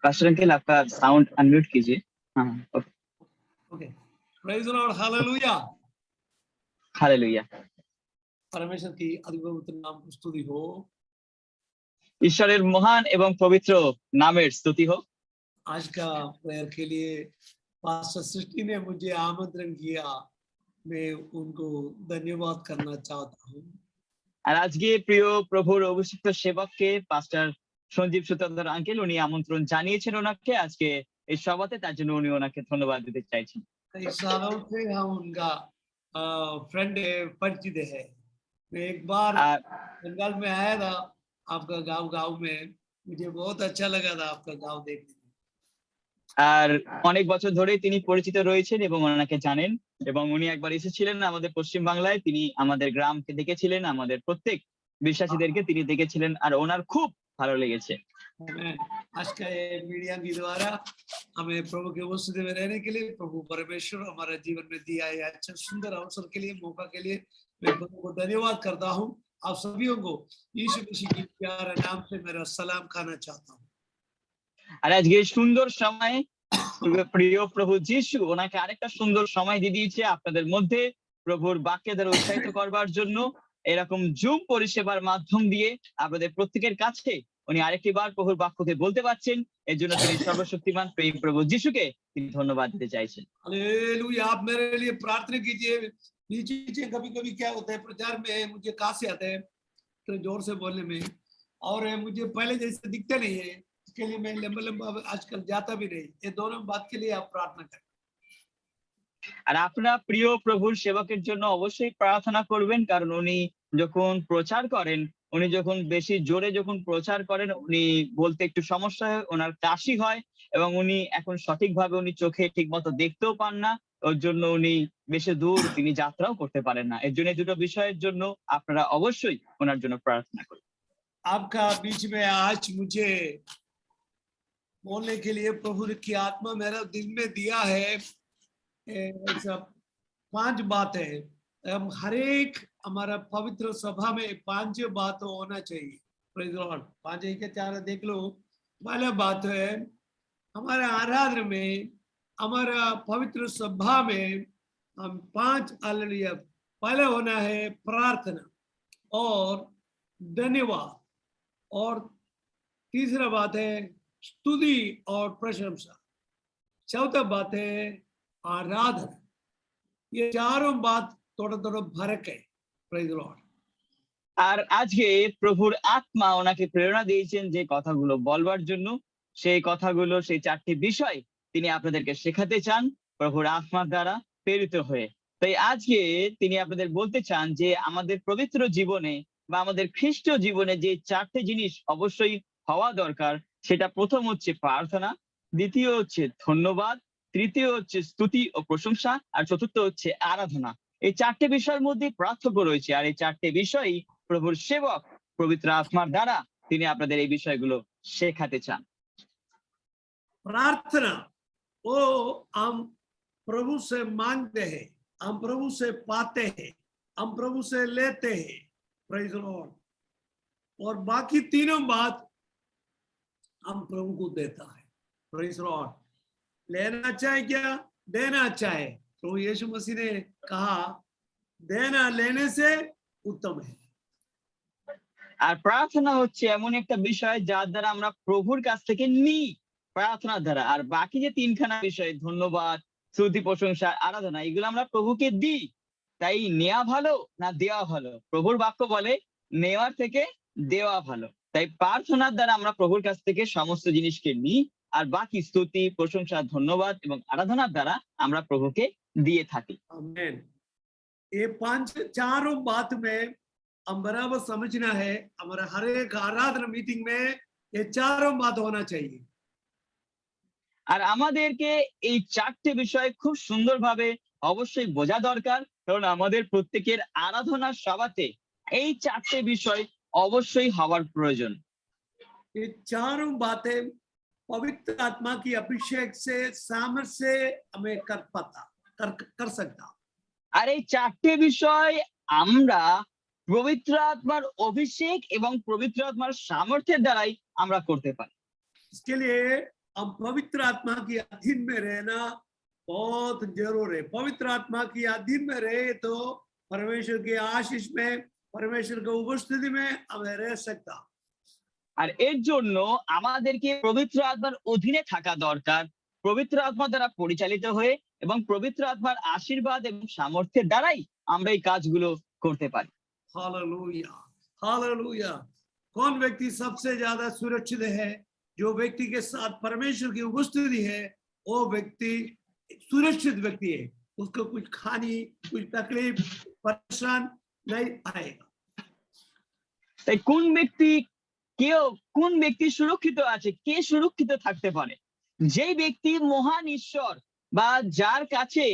Pastor uncle आपका sound unmute कीजिए। हाँ okay okay, praise the Lord, hallelujah. Hallelujah. परमेश्वर की अद्भुत नाम की स्तुति हो। ঈশ্বরের মহান এবং পবিত্র নামের স্তুতি হোক। आज का प्रेयर के लिए पास्टर सृष्टि ने मुझे आमंत्रण किया, मैं उनको धन्यवाद करना चाहता हूँ। আর আজকে প্রিয় প্রভুর অভিষিক্ত সেবককে পাস্টার সঞ্জীব সুতন্দর আঙ্কেল উনি আমন্ত্রণ জানিয়েছেন ওনাকে আজকে এই সভাতে, তার জন্য উনি ওনাকে ধন্যবাদ দিতে চাইছেন। कई सालों से हम उनका फ्रेंड है, परिचित है। मैं एक बार আর बंगाल में आया था, आपका गांव में, मुझे बहुत अच्छा लगा था आपका गांव देखने। আর অনেক বছর ধরেই তিনি পরিচিত রয়েছেন এবং ওনাকে জানেন, এবং উনি একবার এসেছিলেন আমাদের পশ্চিম বাংলায়। তিনি আমাদের গ্রামকে দেখেছিলেন, আমাদের প্রত্যেক বিশ্বাসীদেরকে তিনি দেখেছিলেন, আর ওনার খুব ভালো লেগেছে। आज का ये मीडिया के द्वारा हमें प्रभु के उपस्थिति में रहने के लिए प्रभु परमेश्वर हमारे जीवन में दिया है अच्छा सुंदर अवसर के लिए, मौका के लिए मैं प्रभु को धन्यवाद करता हूँ। आप सभी को यीशु मसीह के प्यारे नाम से मेरा सलाम खाना चाहता हूँ। আর আজকে সুন্দর সময়ে প্রিয় প্রভু যিশু ওনাকে আরেকটা সুন্দর সময় দিয়ে দিয়েছে আপনাদের মধ্যে প্রভুর বাক্যে দ্বারা উৎসাহিত করবার জন্য। এরকম জুম পরিষেবার মাধ্যম দিয়ে আপনাদের প্রত্যেকের কাছে উনি আরেকটি বার প্রভুর বাক্যকে বলতে পারছেন। এর জন্য তিনি সর্বশক্তিমান প্রেম প্রভু যিশুকে তিনি ধন্যবাদ দিতে চাইছেন। हालेलुया। आप मेरे लिए प्रार्थना कीजिए। नीचे कभी कभी क्या होता है, प्रचार में मुझे कासे आता है तो जोर से बोलने में, और मुझे पहले जैसे दिखते नहीं है, इसके लिए मैं लंबा लंबा आजकल जाता भी नहीं। ये दोनों बात के लिए आप प्रार्थना करें। আর আপনারা প্রিয় প্রভুর সেবকের জন্য অবশ্যই প্রার্থনা করবেন, কারণ উনি যখন প্রচার করেন, উনি যখন বেশি জোরে যখন প্রচার করেন, উনি বলতে একটু সমস্যা হয়, ওনার কাশি হয়, এবং উনি এখন সঠিকভাবে উনি চোখে ঠিকমতো দেখতেও পান না। ওর জন্য উনি বেশি দূর তিনি যাত্রাও করতে পারেন না। এর জন্য দুটো বিষয়ের জন্য আপনারা অবশ্যই ওনার জন্য প্রার্থনা করুন। आपका बीच में आज मुझे बोलने के लिए प्रभु की आत्मा मेरा दिल में दिया है। सब 5 बातें हम हर एक हमारा पवित्र सभा में 5 बात होना चाहिए। Praise the Lord. 5 एक 4 देख लो। पहला बात है हमारे आराधना में, हमारा पवित्र सभा में हम 5 हालेलुया। पहला होना है प्रार्थना और धन्यवाद, और तीसरा बात है स्तुति और प्रशंसा, चौथा बात है आराधना। ये चारों बात थोड़ा थोड़ा फर्क है। Praise the Lord. আর আজকে প্রভুর আত্মা ওনাকে প্রেরণা দিয়েছেন যে কথাগুলো বলবার জন্য। সেই কথাগুলো, সেই 4টি বিষয় তিনি আপনাদেরকে শেখাতে চান প্রভুর আত্মার দ্বারা প্রেরিত হয়ে। তাই আজকে তিনি আপনাদের বলতে চান যে আমাদের পবিত্র জীবনে বা আমাদের খ্রিস্টীয় জীবনে যে 4টে জিনিস অবশ্যই হওয়া দরকার, সেটা প্রথম হচ্ছে প্রার্থনা, দ্বিতীয় হচ্ছে ধন্যবাদ, তৃতীয় হচ্ছে স্তুতি ও প্রশংসা, আর চতুর্থ হচ্ছে আরাধনা। এই 4টে বিষয়ের মধ্যে পার্থক্য রয়েছে, আর এই 4টে বিষয়ই প্রভুর সেবক পবিত্র আত্মার দ্বারা তিনি আপনাদের এই বিষয়গুলো শেখাতে চান। प्रार्थना वो हम प्रभु से मांगते हैं, हम प्रभु से पाते हैं, हम प्रभु से लेते हैं। Praise the Lord. और बाकी तीनों बात हम प्रभु को देता है। Praise the Lord. लेना चाहे क्या, देना चाहे, तो यीशु मसीह ने कहा देना लेने से उत्तम है। আর প্রার্থনা হচ্ছে এমন একটা বিষয় যার দ্বারা আমরা প্রভুর কাছ থেকে নিই প্রার্থনার দ্বারা, আর বাকি যে 3খানা বিষয় ধন্যবাদ, স্তুতি, প্রশংসা, আরাধনা, এগুলো আমরা প্রভুকে দিই। তাই নেওয়া ভালো না দেওয়া ভালো? প্রভুর বাক্য বলে নেওয়ার থেকে দেওয়া ভালো। তাই প্রার্থনার দ্বারা আমরা প্রভুর কাছ থেকে সমস্ত জিনিসকে নিই, আর বাকি স্তুতি, প্রশংসা, ধন্যবাদ এবং আরাধনার দ্বারা আমরা প্রভুকে দিয়ে থাকি। आमीन। ये 5 चारों बात में हम बराबर समझना है। हमारा हर एक आराधना मीटिंग में ये चारों बात होना चाहिए। আর আমাদেরকে এই 4টে বিষয় খুব সুন্দরভাবে অবশ্যই বোঝা দরকার, কারণ আমাদের প্রত্যেকের আরাধনার সভাতে এই 4টে বিষয় অবশ্যই হওয়ার প্রয়োজন। ये चारों बातें पवित्र आत्मा की अभिषेक से, सामर्थ से हमें कर सकता। আর এই 4টে বিষয় আমরা পবিত্র আত্মার অভিষেক এবং পবিত্র আত্মার সামর্থ্যের দ্বারাই আমরা করতে পারি। इसके लिए हम पवित्र आत्मा की अधीन में रहना बहुत जरूर है। पवित्र आत्मा की अधीन में रहे तो परमेश्वर की आशीष में, परमेश्वर की उपस्थिति में हमें रह सकता। আর এর জন্য আমাদেরকে পবিত্র আত্মার অধীনে থাকা দরকার। পবিত্র আত্মা দ্বারা পরিচালিত হয়ে এবং পবিত্র আত্মার আশীর্বাদ এবং সামর্থ্যের দ্বারাই আমরা এই কাজগুলো করতে পারি। Hallelujah, hallelujah. कौन व्यक्ति सबसे ज्यादा सुरक्षित है? जो व्यक्ति के साथ परमेश्वर की उपस्थिति है, वो व्यक्ति सुरक्षित व्यक्ति है। उसको कुछ खानी, कुछ तकलीफ, परेशान नहीं आएगा। তাই কোন ব্যক্তি সুরক্ষিত আছে, কে সুরক্ষিত থাকতে পারে? যেই ব্যক্তি মহান ঈশ্বর বা যার কাছে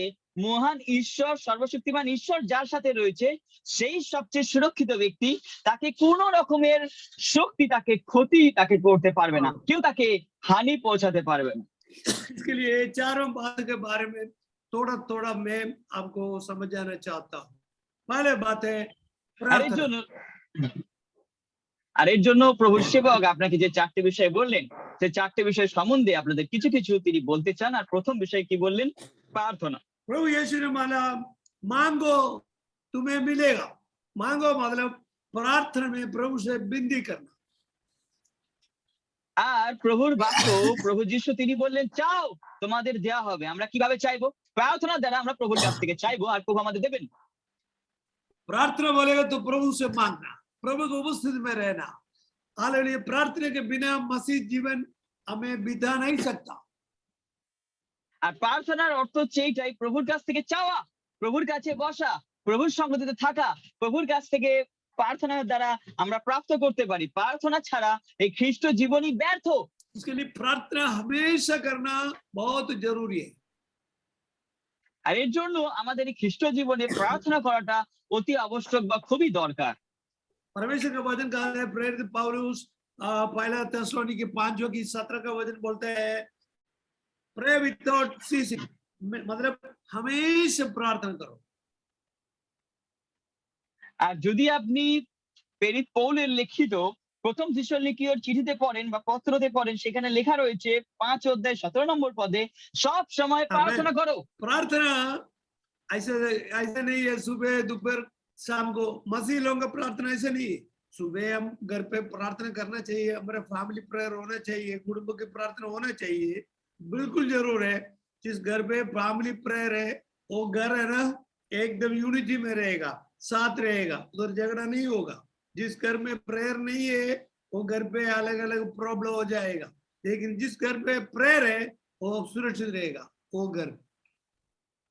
মহান ঈশ্বর, সর্বশক্তিমান ঈশ্বর যার সাথে রয়েছে, সেই সবচেয়ে সুরক্ষিত ব্যক্তি। তাকে কোনো রকমের শক্তি, তাকে ক্ষতি তাকে করতে পারবে না, কেউ তাকে হানি পৌঁছাতে পারবে না। इसके लिए चारों बात के बारे में थोड़ा थोड़ा मैं आपको समझाना चाहता हूँ। पहले बात है আর এর प्रार्थना। জন্য আর এর জন্য প্রভুর সেবক আপনাকে যে 4টি বিষয় বললেন, সেই 4টি বিষয় সম্বন্ধে আপনাদের কিছু কিছু তিনি বলতে চান। আর প্রথম বিষয় কি বললেন? প্রার্থনা। प्रभु यीशु ने माना मांगो तुम्हें मिलेगा। मांगो मतलब प्रार्थना में प्रभु से विनती करना। আর প্রভুর বাক্য, প্রভু যিশু তিনি বললেন চাও তোমাদের দেয়া হবে। আমরা কিভাবে চাইবো? প্রার্থনা দ্বারা আমরা প্রভুর কাছ থেকে চাইবো আর প্রভু আমাদের দেবেন। प्रार्थना बोलेगा तो प्रभु से मांगना, प्रभु की उपस्थिति में रहना। हालेलुया। प्रार्थना के बिना मसीह जीवन हमें बिता नहीं सकता। আর প্রার্থনার অর্থ হচ্ছে এইটাই, প্রভুর কাছ থেকে চাওয়া, প্রভুর কাছে বসা, প্রভুর সঙ্গতিতে থাকা। প্রভুর কাছ থেকে প্রার্থনার দ্বারা আমরা প্রাপ্ত করতে পারি। প্রার্থনা ছাড়া এই খ্রিস্ট জীবনই ব্যর্থ। इसके लिए प्रार्थना हमेशा करना बहुत जरूरी है। আর এর জন্য আমাদের এই খ্রিস্ট জীবনে প্রার্থনা করাটা অতি আবশ্যক বা খুবই দরকার। परमेश्वर का वचन कहा है, प्रेरित पौलुस पहला थिस्सलुनीकी 5:17 का वचन बोलता है, प्रे विदाउट सीसिंग, मतलब हमेशा प्रार्थना करो। আর যদি আপনি প্রেরিত পৌলের লিখিত প্রথম থিসলনিকীয় চিঠিতে পড়েন বা পত্রতে পড়েন, সেখানে লেখা রয়েছে 5:17 পদে, সব সময় প্রার্থনা করো। प्रार्थना ऐसे ऐसा नहीं है सुबह दोपहर शाम को। मसीह लोगों का प्रार्थना ऐसा नहीं है। सुबह हम घर पे प्रार्थना करना चाहिए, हमारे फैमिली प्रेयर होना चाहिए, कुटुंब की प्रार्थना होना चाहिए, बिल्कुल जरूर है। जिस घर पे फैमिली प्रेयर है वो घर है ना एकदम यूनिटी में रहेगा, साथ रहेगा, उधर झगड़ा नहीं होगा। जिस घर में प्रेयर नहीं है वो घर पे अलग अलग प्रॉब्लम हो जाएगा। लेकिन जिस घर पे प्रेयर है वो सुरक्षित रहेगा वो घर।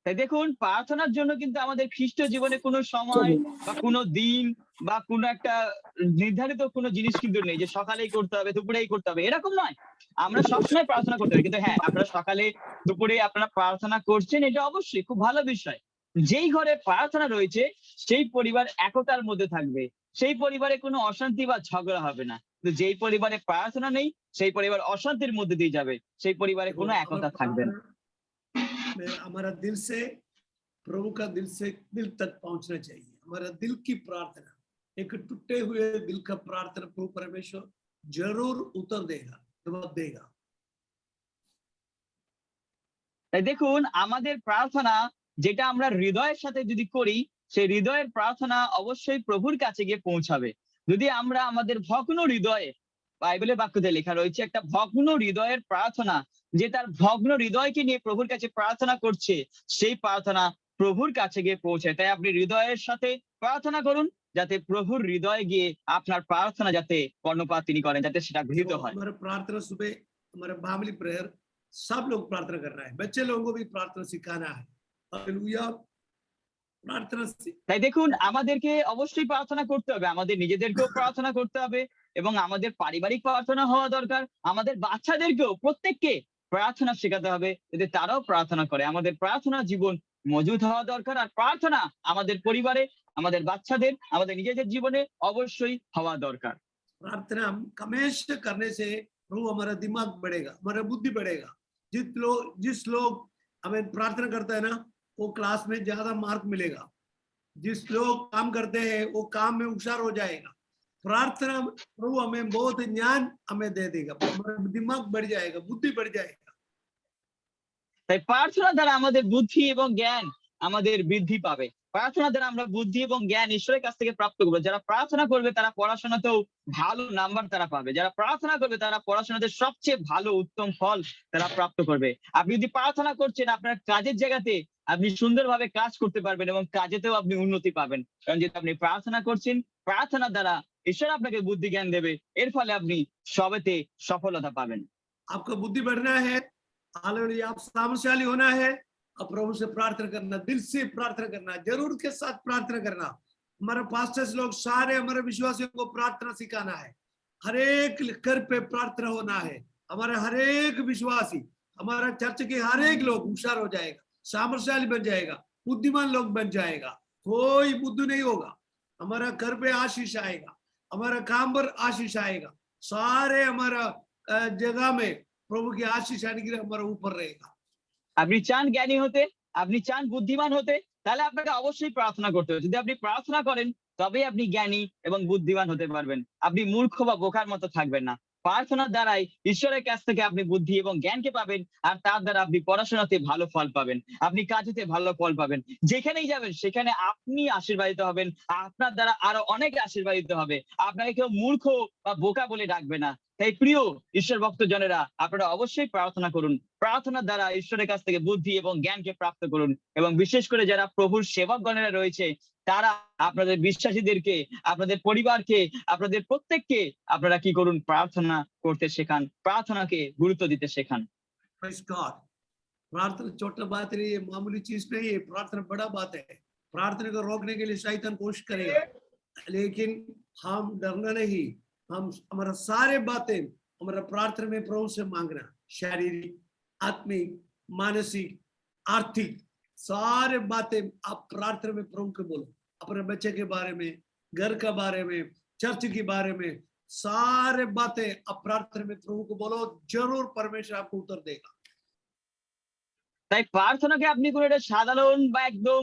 তাই দেখুন, প্রার্থনার জন্য কিন্তু আমাদের খ্রিস্ট জীবনে কোনো সময় বা কোনো দিন বা কোনো একটা নির্ধারিত কোনো জিনিস কিন্তু নেই যে সকালেই করতে হবে, দুপুরেই করতে হবে, এরকম নয়। আমরা সবসময় প্রার্থনা করতে পারি। কিন্তু হ্যাঁ, আপনারা সকালে দুপুরে আপনারা প্রার্থনা করছেন, এটা অবশ্যই খুব ভালো বিষয়। যেই ঘরে প্রার্থনা রয়েছে সেই পরিবার একতার মধ্যে থাকবে, সেই পরিবারে কোনো অশান্তি বা ঝগড়া হবে না। কিন্তু যেই পরিবারে প্রার্থনা নেই সেই পরিবার অশান্তির মধ্যে দিয়ে যাবে, সেই পরিবারে কোনো একতা থাকবে না। हमारा दिल से प्रभु का दिल से दिल तक पहुंचना चाहिए। हमारा दिल की प्रार्थना, एक टूटे हुए दिल का प्रार्थना प्रभु परमेश्वर जरूर उत्तर देगा, जवाब देगा। তাই দেখুন, আমাদের প্রার্থনা যেটা আমরা হৃদয়ের সাথে যদি করি, সেই হৃদয়ের প্রার্থনা অবশ্যই প্রভুর কাছে গিয়ে পৌঁছাবে। যদি আমরা আমাদের ভগ্ন হৃদয়ে, বাইবেলের বাক্যতে লেখা রয়েছে একটা ভগ্ন হৃদয়ের প্রার্থনা, যে তার ভগ্ন হৃদয়কে নিয়ে প্রভুর কাছে প্রার্থনা করছে, সেই প্রার্থনা প্রভুর কাছে গিয়ে পৌঁছায়। তাই আপনি হৃদয়ের সাথে প্রার্থনা করুন, যাতে প্রভুর হৃদয়ে গিয়ে আপনার প্রার্থনা যাতে কর্ণপাত তিনি করেন, যাতে সেটা গৃহীত হয়। हमारा प्रार्थना सुबह हमारा फैमिली प्रेयर सब लोग प्रार्थना करना है, बच्चे लोगों को भी प्रार्थना सिखाना है। हालेलुया। प्रार्थना তাই দেখুন, আমাদেরকে অবশ্যই প্রার্থনা করতে হবে, আমাদের নিজেদেরকেও প্রার্থনা করতে হবে এবং আমাদের পারিবারিক প্রার্থনা হওয়া দরকার। আমাদের বাচ্চাদেরকেও প্রত্যেককে প্রার্থনা শেখাতে হবে, যাতে তারাও প্রার্থনা করে। আমাদের প্রার্থনা জীবন মজুদ হওয়া দরকার। আর প্রার্থনা আমাদের পরিবারে, আমাদের বাচ্চাদের, আমাদের নিজেদের জীবনে অবশ্যই হওয়া দরকার। प्रार्थना हम हमेशा करने से प्रभु हमारा दिमाग बढ़ेगा, हमारा बुद्धि बढ़ेगा। जिस लोग हमें प्रार्थना करता है ना वो क्लास में ज्यादा मार्क मिलेगा। जिस लोग काम करते हैं वो काम में होशियार हो जाएगा। प्रार्थना प्रभु हमें बहुत ज्ञान हमें दे देगा, हमारा दिमाग बढ़ जाएगा, बुद्धि बढ़ जाएगा। তাই প্রার্থনা দ্বারা আমাদের বুদ্ধি এবং জ্ঞান আমাদের বৃদ্ধি পাবে। প্রার্থনা দ্বারা আমরা বুদ্ধি এবং জ্ঞান ঈশ্বরের কাছ থেকে প্রাপ্ত করবো। যারা প্রার্থনা করবে তারা পড়াশোনাতেও ভালো নাম্বার তারা পাবে। যারা প্রার্থনা করবে তারা পড়াশোনাতে সবচেয়ে ভালো উত্তম ফল তারা প্রাপ্ত করবে। আপনি যদি প্রার্থনা করছেন আপনার কাজের জায়গাতে আপনি সুন্দরভাবে কাজ করতে পারবেন এবং কাজেতেও আপনি উন্নতি পাবেন। কারণ যেহেতু আপনি প্রার্থনা করছেন, প্রার্থনার দ্বারা ঈশ্বর আপনাকে বুদ্ধি জ্ঞান দেবে। এর ফলে আপনি সবেতে সফলতা পাবেন। आपका बुद्धि बढ़ना है, हालेलुया, आप सामर्थ्यशाली होना है, अब प्रभु से प्रार्थना करना, दिल से प्रार्थना करना, जरूर के साथ प्रार्थना करना। हमारे पास्टर्स लोग सारे हमारे विश्वासियों को प्रार्थना सिखाना है, हर एक घर पे प्रार्थना होना है। हमारे हर एक विश्वासी, हमारा चर्च के हर एक लोग होशियार हो जाएगा, सामर्थ्यशाली बन जाएगा, बुद्धिमान लोग बन जाएगा, कोई बुद्धू नहीं होगा। हमारा घर पे आशीष आएगा, हमारा काम पर आशीष आएगा, सारे हमारा जगह में प्रभु की आशीष आने के लिए हमारा ऊपर रहेगा। আপনি চান জ্ঞানী হতে, আপনি চান বুদ্ধিমান হতে, তাহলে আপনাকে অবশ্যই প্রার্থনা করতে হবে। যদি আপনি প্রার্থনা করেন তবেই আপনি জ্ঞানী এবং বুদ্ধিমান হতে পারবেন। আপনি মূর্খ বা বোকার মতো থাকবেন না। প্রার্থনার দ্বারাই ঈশ্বরের কাছ থেকে আপনি বুদ্ধি এবং জ্ঞানকে পাবেন আর তার দ্বারা আপনি পড়াশোনাতে ভালো ফল পাবেন। আপনি কাজেতে ভালো ফল পাবেন। যেখানেই যাবেন সেখানে আপনি আশীর্বাদিত হবেন। আপনার দ্বারা আরো অনেকে আশীর্বাদিত হবে। আপনাকে কেউ মূর্খ বা বোকা বলে ডাকবে না। তাই প্রিয় ঈশ্বর ভক্তজনেরা আপনারা অবশ্যই প্রার্থনা করুন। প্রার্থনার দ্বারা ঈশ্বরের কাছ থেকে বুদ্ধি এবং জ্ঞানকে প্রাপ্ত করুন এবং বিশেষ করে যারা প্রভুর সেবকগণেরা রয়েছে তারা আপনাদের বিশ্বাসীদেরকে, আপনাদের পরিবারকে, আপনাদের প্রত্যেককে আপনারা কি করুন? প্রার্থনা করতে শেখান, প্রার্থনাকে গুরুত্ব দিতে শেখান। Praise God. प्रार्थना छोटा बात नहीं है, मामूली चीज नहीं है, प्रार्थना बड़ा बात है। प्रार्थना को रोकने के लिए शैतान कोशिश करेगा, लेकिन हम डरना नहीं। हम हमारा सारे बातें हमारा प्रार्थना में प्रभु से मांगना, शारीरिक, आत्मिक, मानसिक, आर्थिक, सारे बातें आप प्रार्थना में प्रभु को बोलो। अपने बच्चे के बारे में, घर के बारे में, चर्च के बारे में, सारे बातें आप प्रार्थना में प्रभु को बोलो, जरूर परमेश्वर आपको उत्तर देगा। তাই প্রার্থনাকে আপনি কোনো একটা সাধারণ বা একদম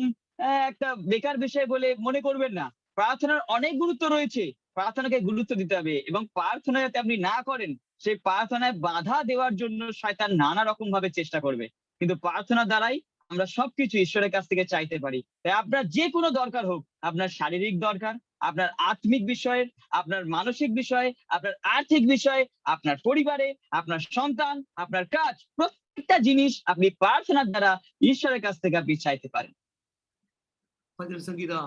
একটা বেকার বিষয় বলে মনে করবেন না। প্রার্থনার অনেক গুরুত্ব রয়েছে। প্রার্থনাকে গুরুত্ব দিতে হবে এবং প্রার্থনা যাতে আপনি না করেন, সেই প্রার্থনায় বাধা দেওয়ার জন্য শয়তান নানা রকম ভাবে চেষ্টা করবে। কিন্তু প্রার্থনার দ্বারাই আমরা সবকিছু ঈশ্বরের কাছ থেকে চাইতে পারি। তাই আপনার যে কোনো দরকার হোক, আপনার শারীরিক দরকার, আপনার আত্মিক বিষয়ে, আপনার মানসিক বিষয়ে, আপনার আর্থিক বিষয়ে, আপনার পরিবারে, আপনার সন্তান, আপনার কাজ, প্রত্যেকটা জিনিস আপনি প্রার্থনার দ্বারা ঈশ্বরের কাছ থেকে আপনি চাইতে পারেন। भजन संगीता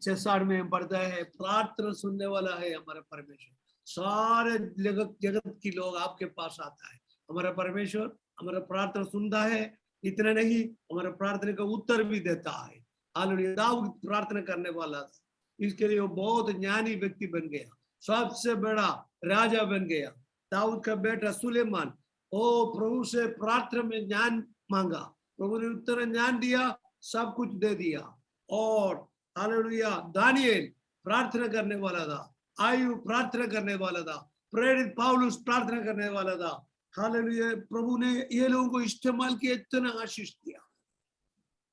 6 में पढ़ता है, प्रार्थना सुनने वाला है हमारा परमेश्वर। सारे जगत जगत की लोग आपके पास आता है, हमारा परमेश्वर हमारा प्रार्थना सुनता है। इतना नहीं, हमारा प्रार्थना का उत्तर भी देता है। हालेलुया। दाऊद प्रार्थना करने वाला था, इसके लिए वो बहुत ज्ञानी व्यक्ति बन गया, सबसे बड़ा राजा बन गया। दाऊद का बेटा सुलेमान, ओ प्रभु से प्रार्थना में ज्ञान मांगा, प्रभु ने उत्तर ज्ञान दिया, सब कुछ दे दिया। और हालेलुया, दानिएल प्रार्थना करने वाला था, आयु प्रार्थना करने वाला था, प्रेरित पौलुस प्रार्थना करने वाला था। हालेलुया, प्रभु ने ये लोगों को इस्तेमाल किया, इतना आशीष दिया।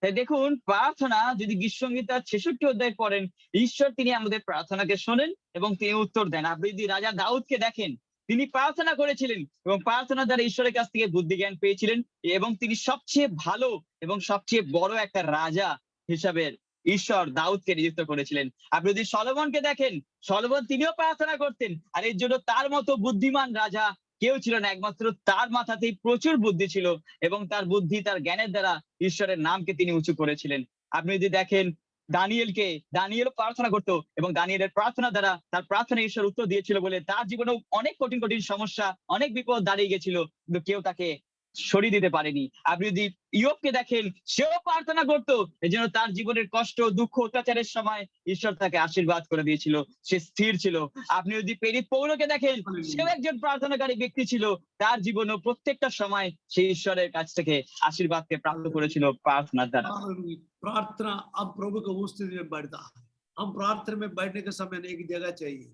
তাই দেখুন প্রার্থনা যদি গীতসংহিতার 66 অধ্যায় পড়েন, ঈশ্বর তিনি আমাদের প্রার্থনাকে শোনেন এবং তিনি উত্তর দেন। আপনি যদি রাজা দাউদকে দেখেন, তিনি প্রার্থনা করেছিলেন এবং প্রার্থনার দ্বারা ঈশ্বরের কাছ থেকে বুদ্ধি জ্ঞান পেয়েছিলেন এবং তিনি সবচেয়ে ভালো এবং সবচেয়ে বড় একটা রাজা হিসাবে ঈশ্বর দাউদকে নিযুক্ত করেছিলেন। আপনি যদি সলোমনকে দেখেন, সলোমন তিনিও প্রার্থনা করতেন আর এর জন্য তার মতো বুদ্ধিমান রাজা কেউ ছিল না। একমাত্র তার মাথাতেই প্রচুর বুদ্ধি ছিল এবং তার বুদ্ধি, তার জ্ঞানের দ্বারা ঈশ্বরের নামকে তিনি উঁচু করেছিলেন। আপনি যদি দেখেন দানিয়েলও প্রার্থনা করতো এবং দানিয়েলের প্রার্থনা দ্বারা তার প্রার্থনা ঈশ্বর উত্তর দিয়েছিল বলে তার জীবনেও অনেক কঠিন কঠিন সমস্যা, অনেক বিপদ দাঁড়িয়ে গেছিল, কিন্তু কেউ তাকে সরিয়ে দিতে পারেনি। আপনি যদি ইয়োবকে দেখেন, সেও প্রার্থনা করতো, এজন্য তার জীবনের কষ্ট, দুঃখ, অত্যাচারের সময় ঈশ্বর তাকে আশীর্বাদ করে দিয়েছিল, সে স্থির ছিল। আপনি যদি প্রেরিত পৌলকে দেখেন, সেও একজন প্রার্থনাকারী ব্যক্তি ছিল, তার জীবনও প্রত্যেকটা সময় সে ঈশ্বরের কাছ থেকে আশীর্বাদকে প্রাপ্ত করেছিল প্রার্থনার দ্বারা। हालेलुया। प्रार्थना अब प्रभु को उपस्थिति में बढ़ता है। हम प्रार्थना में बैठने का समय नहीं, एक जगह चाहिए।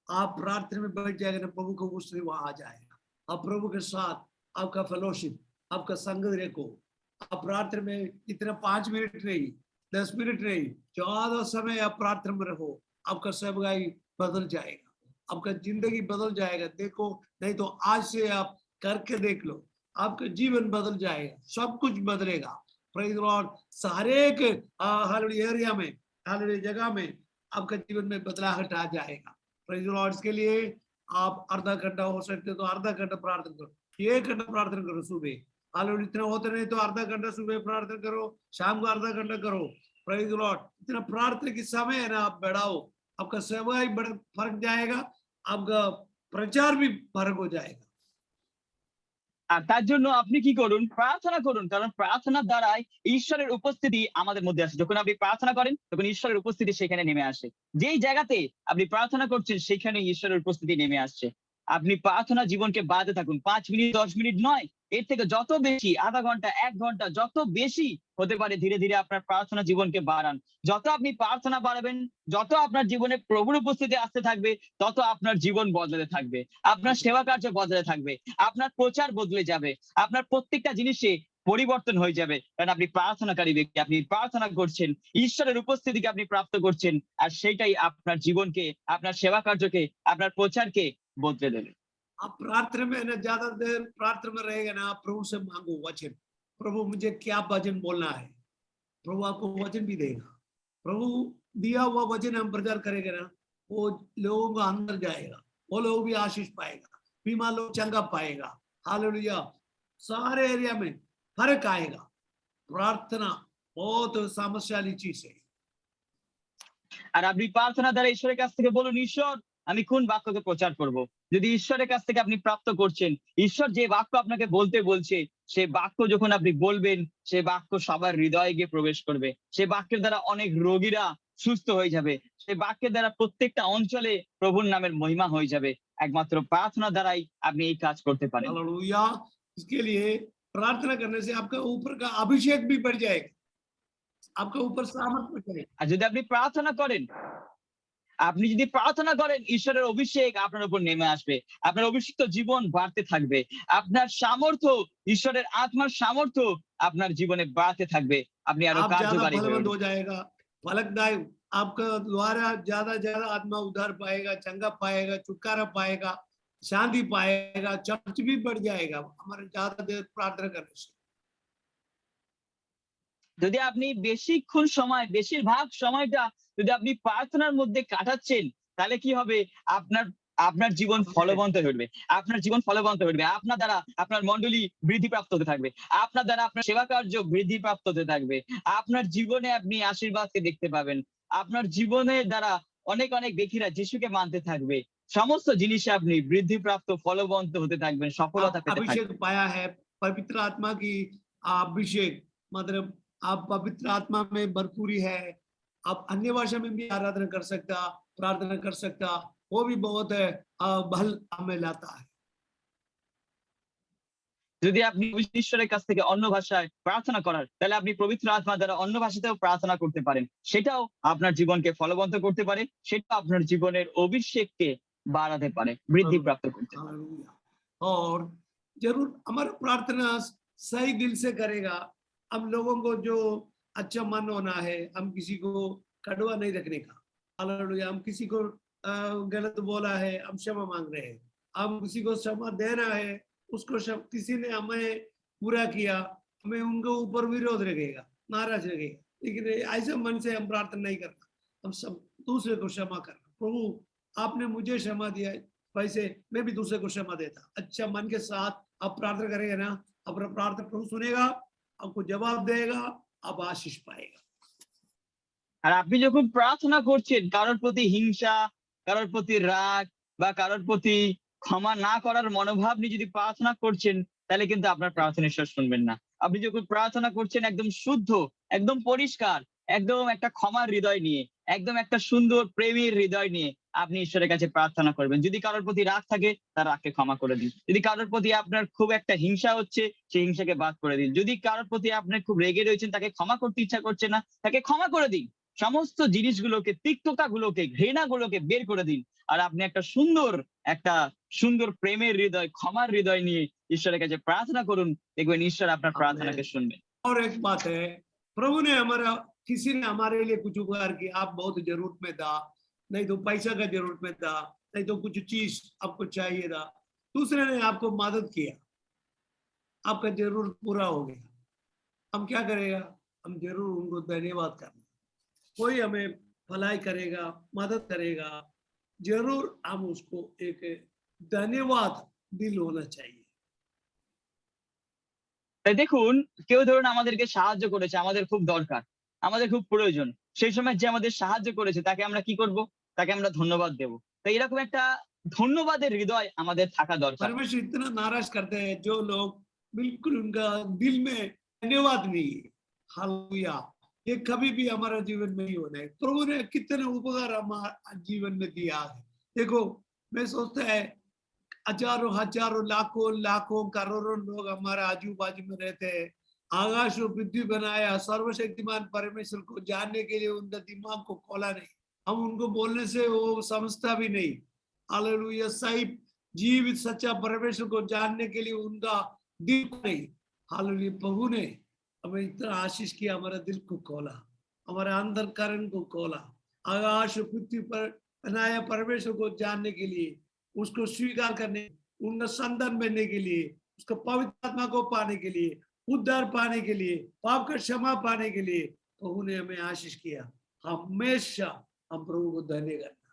आप प्रार्थना में बैठ जाएगा ना, प्रभु को उपस्थिति वहां आ जाएगा। आप प्रभु के साथ आपका फेलोशिप, आपका संग रखो। आप प्रार्थना में इतना 5 मिनट नहीं, 10 मिनट नहीं, ज्यादा समय आप प्रार्थना में रहो। आपका सेवकाई बदल जाएगा, आपका जिंदगी बदल जाएगा। देखो, नहीं तो आज से आप करके देख लो, आपका जीवन बदल जाएगा, सब कुछ बदलेगा। Praise the Lord. सारे एक हालेलुया एरिया में, हालेलुया जगह में आपका जीवन में बदलाहट आ जाएगा। Praise the Lord. इसके लिए आप आधा घंटा हो सकते तो आधा घंटा प्रार्थना करो, 1 घंटा प्रार्थना करो सुबह। हालेलुया इतना होता नहीं तो आधा घंटा सुबह प्रार्थना करो, शाम को आधा घंटा करो। Praise the Lord. इतना प्रार्थना के समय है ना, आप बढ़ाओ, आपका सेवा ही फर्क जाएगा, आपका प्रचार भी फर्क हो जाएगा। আর তার জন্য আপনি কি করুন? প্রার্থনা করুন। কারণ প্রার্থনার দ্বারাই ঈশ্বরের উপস্থিতি আমাদের মধ্যে আসে। যখন আপনি প্রার্থনা করেন, তখন ঈশ্বরের উপস্থিতি সেখানে নেমে আসে। যেই জায়গাতে আপনি প্রার্থনা করছেন, সেখানেই ঈশ্বরের উপস্থিতি নেমে আসছে। আপনি প্রার্থনা জীবনকে বাড়াতে থাকুন। ৫ মিনিট, ১০ মিনিট নয়। এর থেকে যত বেশি ০.৫ ঘন্টা, ১ ঘন্টা যত বেশি হতে পারে ধীরে, ধীরে আপনার প্রার্থনা জীবনকে বাড়ান। যত আপনি প্রার্থনা বাড়াবেন, যত আপনার জীবনে প্রভুর উপস্থিতি আসতে থাকবে, তত আপনার জীবন বদলাতে থাকবে। আপনার সেবা কার্য বদলাতে থাকবে। আপনার প্রচার বদলে যাবে। আপনার প্রত্যেকটা জিনিসে পরিবর্তন হয়ে যাবে। কারণ আপনি প্রার্থনাকারী ব্যক্তি। আপনি প্রার্থনা করছেন। ঈশ্বরের উপস্থিতিকে আপনি প্রাপ্ত করছেন। আর সেটাই আপনার জীবনকে, আপনার সেবা কার্যকে, আপনার প্রচারকে বদলে দেবে। आप प्रार्थना में ना ज्यादा देर प्रार्थना में रहेगा ना, आप प्रभु से मांगो वचन, प्रभु मुझे क्या वचन बोलना है, प्रभु आपको वचन भी देगा। प्रभु दिया हुआ वचन हम प्रचार करेंगे ना, वो लोगों को अंदर जाएगा, वो लोग भी आशीष पाएगा, बीमार लोग चंगा पाएगा। हालेलुया। सारे एरिया में फर्क आएगा। प्रार्थना बहुत सामर्थ्यशाली चीज है। আর আপনি প্রার্থনা দ্বারা ঈশ্বরের কাছ থেকে বলুন, ঈশ্বর আমি কোন বাক্যকে প্রচার করব? যদি ঈশ্বরের কাছ থেকে আপনি প্রাপ্ত করছেন, ঈশ্বর যে বাক্য আপনাকে বলতে বলছে, সে বাক্য যখন আপনি বলবেন, সে বাক্য সবার হৃদয়ে গিয়ে প্রবেশ করবে। সে বাক্যের দ্বারা অনেক রোগীরা সুস্থ হয়ে যাবে। সে বাক্যের দ্বারা প্রত্যেকটা অঞ্চলে প্রভুর নামের মহিমা হয়ে যাবে। একমাত্র প্রার্থনা দ্বারাই আপনি এই কাজ করতে পারেন। हालेलुया। इसके लिए प्रार्थना करने से आपका ऊपर का अभिषेक भी बढ़ जाएगा, आपका ऊपर सामर्थ बढ़ जाएगा। আর যদি আপনি প্রার্থনা করেন, ঈশ্বরের অভিষেক আপনার উপর নেমে আসবে। আপনার অভিষিক্ত জীবন বাড়তে থাকবে। আপনার সামর্থ্য, ঈশ্বরের আত্মার সামর্থ্য আপনার জীবনে বাড়তে থাকবে। আপনি আরো आप ज्यादा কার্যকারী হয়ে फलवंत উঠবেন। हो जाएगा, फलकदायक। आपका द्वारा ज्यादा ज्यादा आत्मा उद्धार पाएगा, चंगा पाएगा, छुटकारा पाएगा, शांति पाएगा, चर्च भी बढ़ जाएगा हमारे ज्यादा देर प्रार्थना करने से। যদি আপনি বেশিক্ষণ সময়, বেশিরভাগ সময়টা যদি আপনি প্রার্থনার মধ্যে কাটাচ্ছেন, তাহলে কি হবে? আপনার আপনার জীবন ফলবন্ত হয়ে উঠবে। আপনার জীবন ফলবন্ত হয়ে উঠবে। আপনার দ্বারা আপনার মণ্ডলী বৃদ্ধিপ্রাপ্ত হতে থাকবে। আপনার দ্বারা আপনার সেবা কার্য বৃদ্ধিপ্রাপ্ত হতে থাকবে। আপনার জীবনে আপনি আশীর্বাদকে দেখতে পাবেন। আপনার জীবনের দ্বারা অনেক, অনেক ব্যক্তিরা যিশুকে মানতে থাকবে। সমস্ত জিনিসে আপনি বৃদ্ধিপ্রাপ্ত, ফলবন্ত হতে থাকবেন, সফলতা आप পেতে থাকবেন। अभिषेक पाया है, पवित्र आत्मा की अभिषेक, मतलब आप पवित्र आत्मा में भरपूरी है, आप अन्य भाषा में भी आराधना कर सकता, प्रार्थना कर सकता, वो भी बहुत बल हमें लाता है। যদি আপনি ঈশ্বরের কাছ থেকে অন্য ভাষায় প্রার্থনা করার, তাহলে আপনি পবিত্র আত্মা দ্বারা অন্য ভাষাতেও প্রার্থনা করতে পারেন। সেটাও আপনার জীবনকে ফলবন্ত করতে পারে। সেটা আপনার জীবনের অভিষেককে বাড়াতে পারে, বৃদ্ধিপ্রাপ্ত করতে পারে। हालेलुया। और जरूर हमारा प्रार्थना सही दिल से करेगा। हम लोगों को जो अच्छा मन होना है, हम किसी को कड़वा नहीं रखने का। हालेलुया। हम किसी को गलत बोला है, हम क्षमा मांग रहे हैं। हम किसी को क्षमा देना है, उसको किसी ने हमें बुरा किया, हमें उनके ऊपर विरोध रखेगा, नाराज रखेगा, लेकिन ऐसे मन से हम प्रार्थना नहीं करना। हम सब दूसरे को क्षमा करना। प्रभु आपने मुझे क्षमा दिया है, वैसे मैं भी दूसरे को क्षमा देता। अच्छा मन के साथ आप प्रार्थना करेंगे ना, अपना प्रार्थना प्रभु सुनेगा, आपको जवाब देगा, आप आशीष पाएगा। আর আপনি যখন প্রার্থনা করছেন, কারোর প্রতি হিংসা, কারোর প্রতি রাগ বা কারোর প্রতি ক্ষমা না করার মনোভাব নিয়ে যদি প্রার্থনা করছেন, তাহলে কিন্তু আপনার প্রার্থনা ঈশ্বর শুনবেন না। আপনি যখন প্রার্থনা করছেন একদম শুদ্ধ, একদম পরিষ্কার, একদম একটা ক্ষমার হৃদয় নিয়ে, একদম একটা সুন্দর প্রেমের হৃদয় নিয়ে আপনি ঈশ্বরের কাছে প্রার্থনা করবেন। যদি কারোর প্রতি রাগ থাকে, তার রাগকে ক্ষমা করে দিন। যদি কারোর প্রতি আপনার খুব একটা হিংসা হচ্ছে, সেই হিংসাকে বাদ করে দিন। যদি কারোর প্রতি আপনার খুব রেগে রয়েছেন, তাকে ক্ষমা করতে ইচ্ছা করছে না, তাকে ক্ষমা করে দিন। সমস্ত জিনিসগুলোকে, তিক্ততাগুলোকে, ঘৃণাগুলোকে বের করে দিন। আর আপনি একটা সুন্দর প্রেমের হৃদয়, ক্ষমার হৃদয় নিয়ে ঈশ্বরের কাছে প্রার্থনা করুন। দেখবেন ঈশ্বর আপনার প্রার্থনাকে শুনবেন। और एक बात है, प्रभु ने हमारा, किसी ने हमारे लिए कुछ उपकार किया, आप बहुत जरूरत में था, नहीं तो पैसा का जरूरत में था, नहीं तो कुछ चीज आपको चाहिए था, दूसरे ने आपको मदद किया, आपका जरूरत पूरा हो गया, हम क्या करेगा? हम जरूर उनको धन्यवाद करना। कोई हमें भलाई करेगा, मदद करेगा, जरूर हम उसको एक धन्यवाद दिल होना चाहिए। তাই দেখুন, কেউ ধরুন আমাদেরকে সাহায্য করেছে, আমাদের খুব দরকার, আমাদের খুব প্রয়োজন। সেই সময় যে আমাদের সাহায্য করেছে তাকে আমরা কি করব? তাকে আমরা ধন্যবাদ দেব। তাই এরকম একটা ধন্যবাদের হৃদয় আমাদের থাকা দরকার। परमेश्वर इतना नाराज करते हैं जो लोग बिल्कुल उनका दिल में धन्यवाद नहीं है। हालेलुया, ये कभी भी हमारा जीवन में नहीं होना है। प्रभु ने कितने उपकार हमारे जीवन में दिया है। देखो, मैं सोचता है हजारों हजारों लाखों लाखों करोड़ों लोग हमारे आजू बाजू में रहते हैं। आकाश और पृथ्वी बनाया सर्वशक्तिमान परमेश्वर को जानने के लिए उनका दिमाग को खोला नहीं, हम उनको बोलने से वो समझता भी नहीं। हालेलुया, सही जीवित सच्चा परमेश्वर को जानने के लिए उनका दिल को नहीं। हालेलुया, प्रभु ने हमें इतना आशीष किया, हमारा दिल को खोला, हमारे अंतःकरण को खोला, आकाश और पृथ्वी पर बनाया परमेश्वर को जानने के लिए, उसको स्वीकार करने, उनका संतान बनने के लिए, उसका पवित्र आत्मा को पाने के लिए, उद्धार पाने के लिए, पाप का क्षमा पाने के लिए प्रभु ने हमें आशीष किया। हमेशा हम प्रभु को धन्य करना।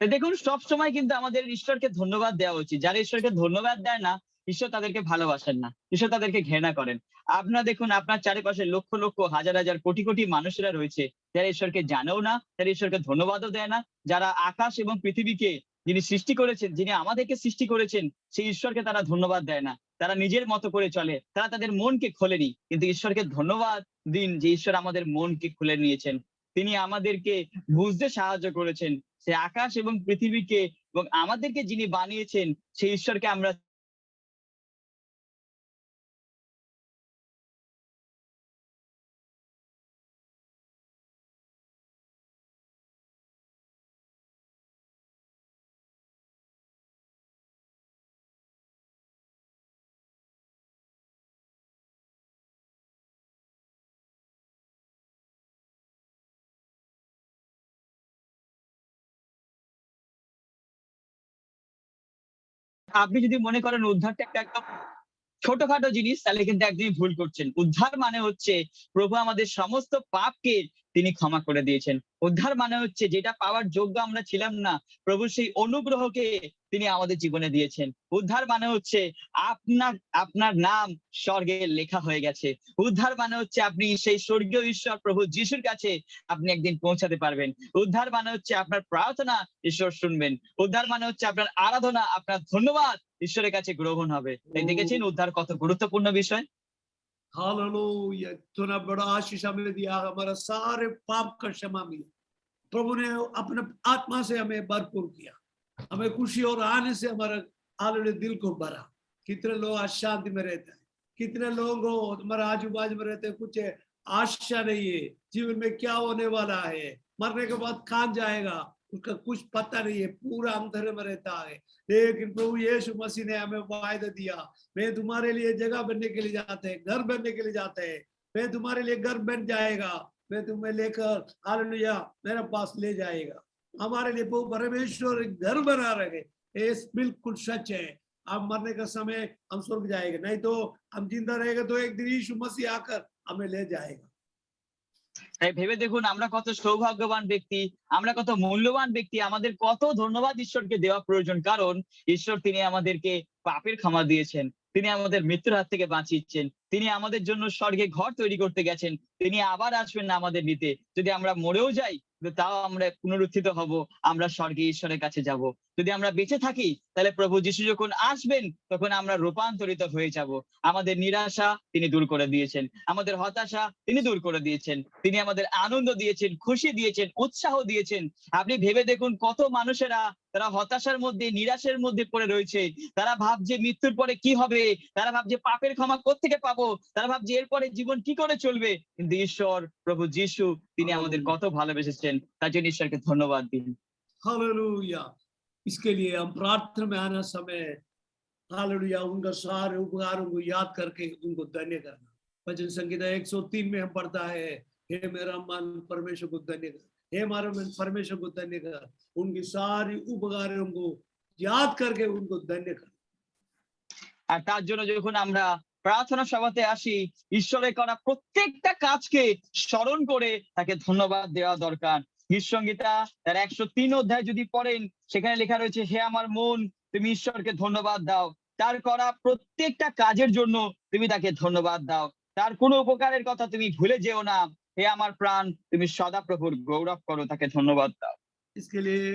তাই দেখুন, সবসময় কিন্তু আমাদের ঈশ্বরকে ধন্যবাদ দেওয়া উচিত। যারা ঈশ্বরকে ধন্যবাদ দেয় না, ঈশ্বর তাদেরকে ভালোবাসেন না। ঈশ্বর তাদেরকে ঘৃণা করেন। আপনারা দেখুন, আপনার চারিপাশে লক্ষ লক্ষ, হাজার হাজার, কোটি কোটি মানুষেরা রয়েছে যারা ঈশ্বরকে জানেও না, যারা ঈশ্বরকে ধন্যবাদও দেয় না, যারা আকাশ এবং পৃথিবীকে যিনি সৃষ্টি করেছেন, যিনি আমাদেরকে সৃষ্টি করেছেন, সেই ঈশ্বরকে তারা ধন্যবাদ দেয় না। তারা নিজের মতো করে চলে। তারা তাদের মনকে খোলেনি। কিন্তু ঈশ্বরকে ধন্যবাদ দিন যে ঈশ্বর আমাদের মনকে খুলে নিয়েছেন। তিনি আমাদেরকে বুঝতে সাহায্য করেছেন। সে আকাশ এবং পৃথিবীকে এবং আমাদেরকে যিনি বানিয়েছেন সেই ঈশ্বরকে আমরা আপনি যদি মনে করেন উদ্ধারটা একটা একদম ছোটখাটো জিনিস, তাহলে কিন্তু একদমই ভুল করছেন। উদ্ধার মানে হচ্ছে প্রভু আমাদের সমস্ত পাপকে তিনি ক্ষমা করে দিয়েছেন। উদ্ধার মানে হচ্ছে যেটা পাওয়ার যোগ্য আমরা ছিলাম না, প্রভু সেই অনুগ্রহকে তিনি আমাদের জীবনে দিয়েছেন। উদ্ধার মানে হচ্ছে আপনার আপনার নাম স্বর্গে লেখা হয়ে গেছে। উদ্ধার মানে হচ্ছে আপনি সেই স্বর্গীয় ঈশ্বর প্রভু যিশুর কাছে আপনি একদিন পৌঁছাতে পারবেন। উদ্ধার মানে হচ্ছে আপনার প্রার্থনা ঈশ্বর শুনবেন। উদ্ধার মানে হচ্ছে আপনার আরাধনা, আপনার ধন্যবাদ ঈশ্বরের কাছে গ্রহণ হবে। তাই দেখেছেন উদ্ধার কত গুরুত্বপূর্ণ বিষয়। हालेलुया, इतना बड़ा आशीष हमें दिया, हमारा सारे पाप का क्षमा मिला। प्रभु ने अपने आत्मा से हमें भरपूर किया, हमें खुशी और आने से हमारा हालेलुया दिल को भरा। कितने लोग आज शांति में रहते हैं, कितने लोग हमारे आजू बाजू में रहते हैं, कुछ आशा नहीं है जीवन में क्या होने वाला है, मरने के बाद कहां जाएगा उसका कुछ पता नहीं है, पूरा अंधेरे में रहता है। लेकिन प्रभु यीशु मसीह ने हमें वायदा दिया, मैं तुम्हारे लिए जगह बनने के लिए जाते हैं, घर बनने के लिए जाते हैं, मैं तुम्हारे लिए घर बन जाएगा, मैं तुम्हें लेकर हालेलुया मेरे पास ले जाएगा। हमारे लिए प्रभु परमेश्वर एक घर बना रहे, ये बिल्कुल सच है। हम मरने का समय हम स्वर्ग जाएगा, नहीं तो हम जिंदा रहेगा तो एक दिन यीशु मसीह आकर हमें ले जाएगा। তাই ভেবে দেখুন আমরা কত সৌভাগ্যবান ব্যক্তি, আমরা কত মূল্যবান ব্যক্তি, আমাদের কত ধন্যবাদ ঈশ্বরকে দেওয়া প্রয়োজন। কারণ ঈশ্বর তিনি আমাদেরকে পাপের ক্ষমা দিয়েছেন। তিনি আমাদের মৃত্যুর হাত থেকে বাঁচিয়েছেন। তিনি আমাদের জন্য স্বর্গে ঘর তৈরি করতে গেছেন। তিনি আবার আসবেন না আমাদের নিতে। যদি আমরা মরেও যাই, তাও আমরা পুনরুত্থিত হব, আমরা স্বর্গে ঈশ্বরের কাছে যাব। যদি আমরা বেঁচে থাকি, তাহলে প্রভু যিশু যখন আসবেন তখন আমরা রূপান্তরিত হয়ে যাব। আমাদের নিরাশা তিনি দূর করে দিয়েছেন, আমাদের হতাশা তিনি দূর করে দিয়েছেন, তিনি আমাদের আনন্দ দিয়েছেন, খুশি দিয়েছেন, উৎসাহ দিয়েছেন। আপনি ভেবে দেখুন কত মানুষেরা তারা হতাশার মধ্যে, নিরাশের মধ্যে পড়ে রয়েছে। তারা ভাবছে মৃত্যুর পরে কি হবে, তারা ভাবছে পাপের ক্ষমা কোত্থেকে পাবো, তারা ভাবছে এরপরে জীবন কি করে চলবে। কিন্তু ঈশ্বর প্রভু যিশু তিনি আমাদের কত ভালোবেসেছেন, তার জন্য ঈশ্বরকে ধন্যবাদ দিন। हालेलुया, इसके लिए हम प्रार्थना में आना समय हालेलुया उनका सारे उपकारों को याद करके उनको धन्य करना। भजन संगीता 103 में हम पढ़ता है, हे मेरा मन परमेश्वर को धन्य कर, हे हमारे परमेश्वर को धन्य कर, उनकी सारी उपकारों को याद करके उनको धन्य कर। আর তার জন্য যখন আমরা প্রার্থনা সভাতে আসি, ঈশ্বরের করা প্রত্যেকটা কাজকে স্মরণ করে তাকে ধন্যবাদ দেওয়া দরকার। গীতসংহিতা তার 103 অধ্যায় যদি পড়েন, সেখানে লেখা রয়েছে, হে আমার মন, তুমি ঈশ্বরকে ধন্যবাদ দাও। তার করা প্রত্যেকটা কাজের জন্য তুমি তাকে ধন্যবাদ দাও। তার কোনো উপকারের কথা তুমি ভুলে যেও না। হে আমার প্রাণ, তুমি সদা প্রভুর গৌরব করো, তাকে ধন্যবাদ দাও। इसके लिए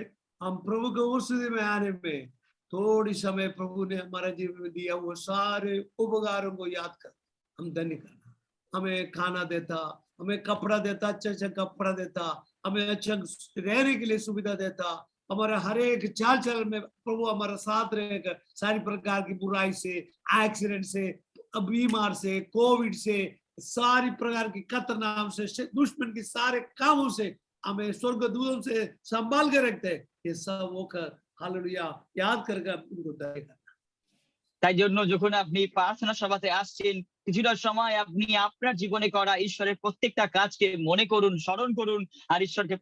हम प्रभु के उपस्थिति में आने में थोड़ी समय प्रभु ने हमारे जीवन में दिया वो सारे उपकारों को याद कर हम धन्य करना। हमें खाना देता, हमें कपड़ा देता, अच्छा कपड़ा देता, हमें अच्छा रहने के लिए सुविधा देता, हमारे हर एक चाल चलन में प्रभु हमारा साथ रहेगा। सारी प्रकार की बुराई से, एक्सीडेंट से, बीमार से, कोविड से, सारी प्रकार की खतरनाक से, दुश्मन की सारे कामों से हमें स्वर्गदूतों से संभाल के रखते हैं। ये सब होकर हालेलुया याद करके उनको देगा। তাই জন্য যখন আপনি প্রার্থনা সভাতে আসছেন, কিছুটা সময় আপনি আপনার জীবনে করা ঈশ্বরের প্রত্যেকটা কাজকে মনে করুন, স্মরণ করুন, আর ঈশ্বরকে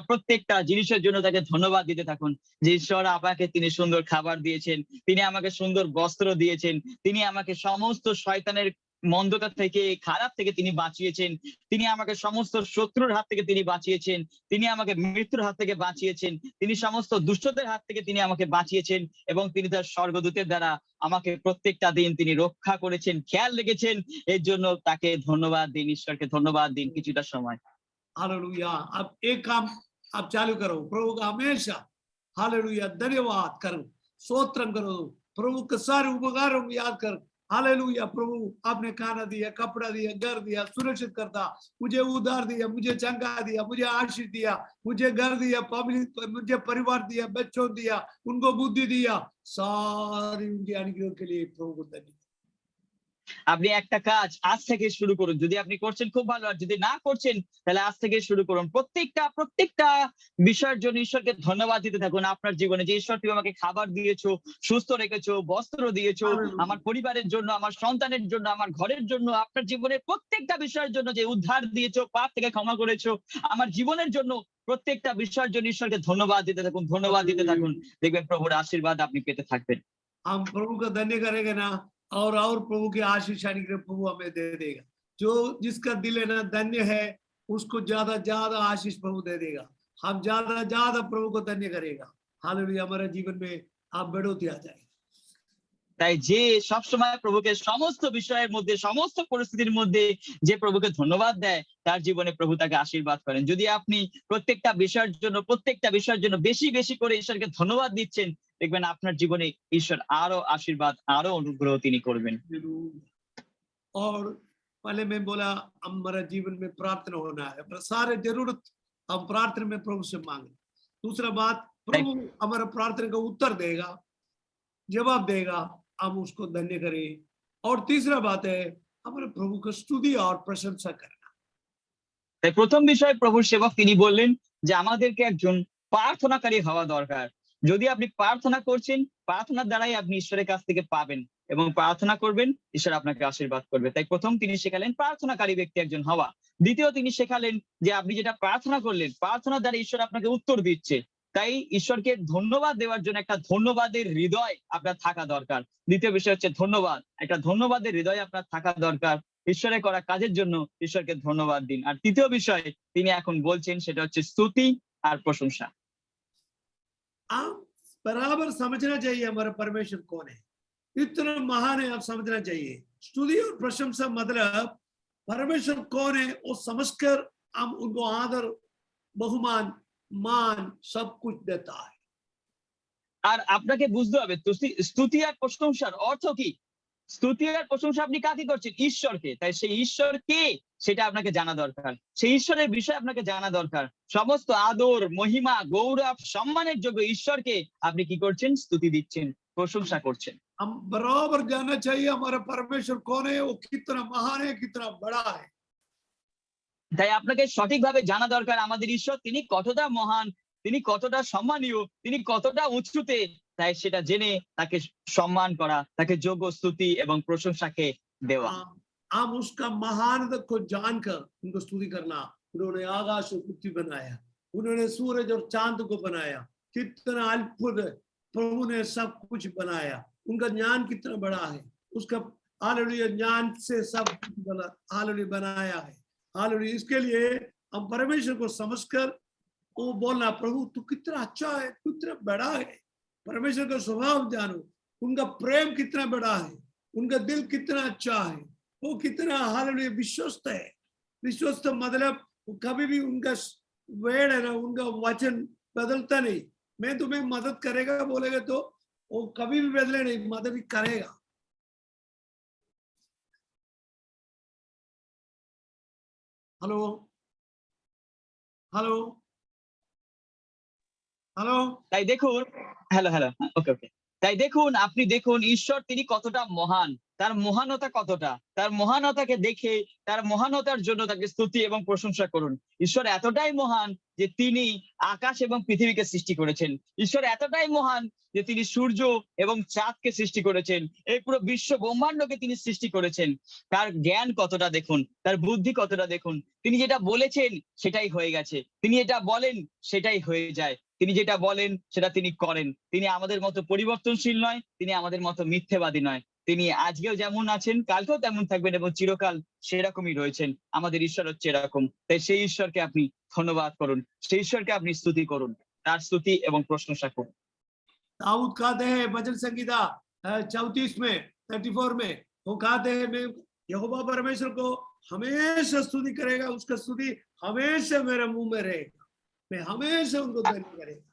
প্রত্যেকটা জিনিসের জন্য তাকে ধন্যবাদ দিতে থাকুন। যে ঈশ্বর আমাকে তিনি সুন্দর খাবার দিয়েছেন, তিনি আমাকে সুন্দর বস্ত্র দিয়েছেন, তিনি আমাকে সমস্ত শয়তানের মন্দতা থেকে, খারাপ থেকে তিনি বাঁচিয়েছেন, তিনি আমাকে সমস্ত শত্রুর হাত থেকে তিনি বাঁচিয়েছেন, তিনি আমাকে মৃত্যুর হাত থেকে বাঁচিয়েছেন, তিনি সমস্ত দুষ্টদের হাত থেকে তিনি আমাকে বাঁচিয়েছেন, এবং তিনি তার স্বর্গদূতের দ্বারা আমাকে প্রত্যেকটা দিন তিনি রক্ষা করেছেন, খেয়াল রেখেছেন। এর জন্য তাকে ধন্যবাদ দিন, ঈশ্বরকে ধন্যবাদ দিন কিছুটা সময়। हालेलुया। अब एक काम आप चालू करो, प्रभु का हमेशा हालेलुया धन्यवाद करो, स्तोत्रम करो, प्रभु के सारे उपकारों को याद कर। हालेलुया, प्रभु आपने खाना दिया, कपड़ा दिया, घर दिया, सुरक्षित करता, मुझे उधार दिया, मुझे चंगा दिया, मुझे आशीष दिया, मुझे घर दिया, मुझे परिवार दिया, बच्चों दिया, उनको बुद्धि दिया, सारी उनकी अनुग्रह के लिए प्रभु को धन्यवाद। আপনি একটা কাজ আজ থেকে শুরু করুন। যদি আপনি করছেন খুব ভালো, আর যদি না করছেন তাহলে আজ থেকে শুরু করুন। প্রত্যেকটা বিষয়ের জন্য ঈশ্বরকে ধন্যবাদ দিতে থাকুন আপনার জীবনে। যে ঈশ্বর তুমি আমাকে খাবার দিয়েছো, সুস্থ রেখেছো, বস্ত্র দিয়েছো, হালেলুয়া। আমার পরিবারের জন্য, আমার সন্তানের জন্য, আমার ঘরের জন্য, আপনার জীবনের প্রত্যেকটা বিষয়ের জন্য যে উদ্ধার দিয়েছো, পাপ থেকে ক্ষমা করেছো, আমার জীবনের জন্য প্রত্যেকটা বিষয়ের জন্য ঈশ্বরকে ধন্যবাদ দিতে থাকুন, ধন্যবাদ দিতে থাকুন। দেখবেন প্রভুর আশীর্বাদ আপনি পেতে থাকবেন। हम प्रभु का धन्य करेंगे ना, और प्रभु की आशीष अनुग्रह प्रभु हमें दे देगा। जो जिसका दिल है ना धन्य है, उसको ज्यादा ज्यादा आशीष प्रभु दे देगा। हम ज्यादा ज्यादा प्रभु को धन्य करेगा। हालेलुया, हमारे जीवन में आप बढ़ोतरी आ जाएगी। তাই যে সবসময় প্রভুকে সমস্ত বিষয়ের মধ্যে, সমস্ত পরিস্থিতির মধ্যে যে প্রভুকে ধন্যবাদ দেয়, তার জীবনে প্রভু তাকে আশীর্বাদ করেন। যদি আপনি প্রত্যেকটা বিষয়ের জন্য বেশি বেশি করে ঈশ্বরকে ধন্যবাদ দিচ্ছেন, দেখবেন আপনার জীবনে ঈশ্বর আরো আশীর্বাদ, আরো অনুগ্রহ তিনি করবেন। और पहले मैं बोला हमारे जीवन में प्रार्थना होना है, पर सारे जरूरत हम प्रार्थना में प्रभु से मांगे। दूसरा बात, प्रभु हमारा प्रार्थना का उत्तर देगा, जवाब देगा, हम उसको धन्य करें। और तीसरा बात है हमारे प्रभु को स्तुति और प्रशंसा करना। তাই প্রথম বিষয় প্রভুর সেবক তিনি বললেন যে আমাদেরকে একজন প্রার্থনাকারী হওয়া দরকার। যদি আপনি প্রার্থনা করছেন, প্রার্থনার দ্বারাই আপনি ঈশ্বরের কাছ থেকে পাবেন, এবং প্রার্থনা করবেন, ঈশ্বর আপনাকে আশীর্বাদ করবে। তাই প্রথম তিনি শেখালেন প্রার্থনাকারী ব্যক্তি একজন হওয়া। দ্বিতীয় তিনি শেখালেন যে আপনি যেটা প্রার্থনা করলেন, প্রার্থনার দ্বারা ঈশ্বর আপনাকে উত্তর দিচ্ছে। তাই ঈশ্বরকে ধন্যবাদ দেওয়ার জন্য একটা ধন্যবাদের হৃদয় আপনার থাকা দরকার। দ্বিতীয় বিষয় হচ্ছে ধন্যবাদ, একটা ধন্যবাদের হৃদয় আপনার থাকা দরকার। ঈশ্বরের করা কাজের জন্য ঈশ্বরকে ধন্যবাদ দিন। আর তৃতীয় বিষয় তিনি এখন বলছেন সেটা হচ্ছে স্তুতি আর প্রশংসা। आप बराबर समझना चाहिए हमारा परमेश्वर कौन है, इतना महान है, आप समझना चाहिए। स्तुति और प्रशंसा मतलब परमेश्वर कौन है वो समझकर हम उनको आदर, बहुमान, मान सब कुछ देता है। আর আপনাকে বুঝতে হবে স্তুতি আর প্রশংসার অর্থ কি। স্তুতি আর প্রশংসা আপনি কাকে করছেন? ঈশ্বরকে। তাই সেই ঈশ্বর কে সেটা আপনাকে জানা দরকার, সেই ঈশ্বরের বিষয়ে আপনাকে জানা দরকার। সমস্ত আদর, মহিমা, গৌরব, সম্মানের যোগ্য ঈশ্বরকে আপনি কি করছেন? স্তুতি দিচ্ছেন, প্রশংসা করছেন। हम बराबर जानना चाहिए हमारा परमेश्वर कौन है, वो कितना महान है, कितना बड़ा है। তাই আপনাকে সঠিকভাবে জানা দরকার আমাদের ঈশ্বর তিনি কতটা মহান, তিনি কতটা সম্মানীয়, তিনি কতটা উঁচুতে। তাই সেটা জেনে তাকে সম্মান করা, তাকে যোগ্য স্তুতি এবং প্রশংসাকে দেওয়া। हम उसका महानता को जानकर उनको स्तुति करना। उन्होंने आकाश और पृथ्वी बनाया, उन्होंने सूरज और चांद को बनाया, कितना अद्भुत प्रभु ने सब कुछ बनाया, उनका ज्ञान कितना बड़ा है, उसका हालेलुया ज्ञान से सब कुछ हालेलुया बनाया है। हालेलुया, इसके लिए हम परमेश्वर को समझकर वो बोलना, प्रभु तू कितना अच्छा है, कितना बड़ा है। परमेश्वर का स्वभाव जानो, उनका प्रेम कितना बड़ा है, उनका दिल कितना अच्छा है, वो कितना हालेलुया विश्वस्त है। विश्वस्त मतलब कभी भी उनका वेड़ है ना, उनका वचन बदलता नहीं। मैं तुम्हें मदद करेगा बोलेगा तो वो कभी भी बदले नहीं, मदद भी करेगा। हेलो हेलो हेलो, তাই দেখুন, হ্যালো হ্যালো, ওকে ওকে। তাই দেখুন, আপনি দেখুন ঈশ্বর তিনি কতটা মহান, তার মহানতা কতটা, তার মহানতাকে দেখে তার মহানতার জন্য তাকে স্তুতি এবং প্রশংসা করুন। ঈশ্বর এতটাই মহান যে তিনি আকাশ এবং পৃথিবীকে সৃষ্টি করেছেন। ঈশ্বর এতটাই মহান যে তিনি সূর্য এবং চাঁদকে সৃষ্টি করেছেন। এই পুরো বিশ্ব ব্রহ্মাণ্ডকে তিনি সৃষ্টি করেছেন। তার জ্ঞান কতটা দেখুন, তার বুদ্ধি কতটা দেখুন। তিনি যেটা বলেছেন সেটাই হয়ে গেছে। তিনি এটা বলেন সেটাই হয়ে যায়। তিনি যেটা বলেন সেটা তিনি করেন। তিনি আমাদের মতো পরিবর্তনশীল নয়, তিনি আমাদের মতো মিথ্যেবাদী নয়। তিনি আজকেও যেমন আছেন, কালকেও তেমন থাকবেন এবং চিরকাল সেরকমই রয়েছেন। আমাদের ঈশ্বর হচ্ছে এরকম। তাই সেই ঈশ্বরকে আপনি ধন্যবাদ করুন। সেই ঈশ্বরকে আপনি স্তুতি করুন। তার স্তুতি এবং প্রশংসা করুন। दाऊद कहते हैं भजन संगीता 34 में 34 में वो कहते हैं, मैं यहोवा परमेश्वर को हमेशा स्तुति करेगा, उसका स्तुति हमेशा मेरे मुंह में रहेगा, मैं हमेशा उनको धन्य करेगा।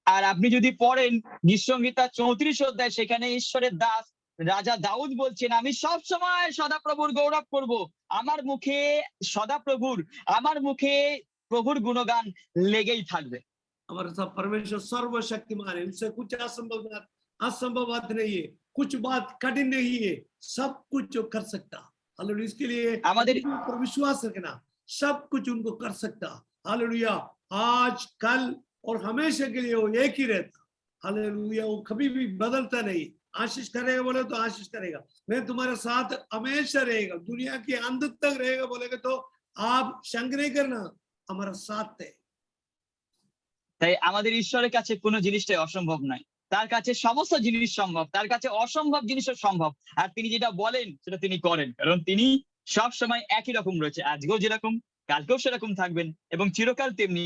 আর আপনি যদি পড়েন গীতসংহিতা 34 অধ্যায়, সেখানে ঈশ্বরের দাস রাজা দাউদ বলছেন, আমি সব সময় সদাপ্রভুর গৌরব করব। আমার মুখে সদাপ্রভুর, আমার মুখে প্রভুর গুণগান লেগেই থাকবে। हमारा सब परमेश्वर सर्वशक्तिमान है, उससे कुछ असंभव बात नहीं है, कुछ बात कठिन नहीं है, सब कुछ जो कर सकता। हालेलुया, इसके लिए আমাদের पर विश्वास रखना, सब कुछ उनको कर सकता। हालेलुया, आज कल और हमेशा के लिए वो एक ही रहता। हालेलुया, वो कभी भी बदलता नहीं। आशीष करेगा बोले तो आशीष करेगा, मैं तुम्हारे साथ हमेशा रहेगा, दुनिया के अंत तक रहेगा बोलेगा तो आप शंक नहीं करना, हमारा साथ है। তাই আমাদের ঈশ্বরের কাছে কোনো জিনিসটাই অসম্ভব নয়। তার কাছে সমস্ত জিনিস সম্ভব। তার কাছে অসম্ভব জিনিসও সম্ভব। আর তিনি যেটা বলেন সেটা তিনি করেন। কারণ তিনি সবসময় একই রকম রয়েছে। আজকেও যেরকম, কালকেও সেরকম থাকবেন এবং চিরকাল তেমনি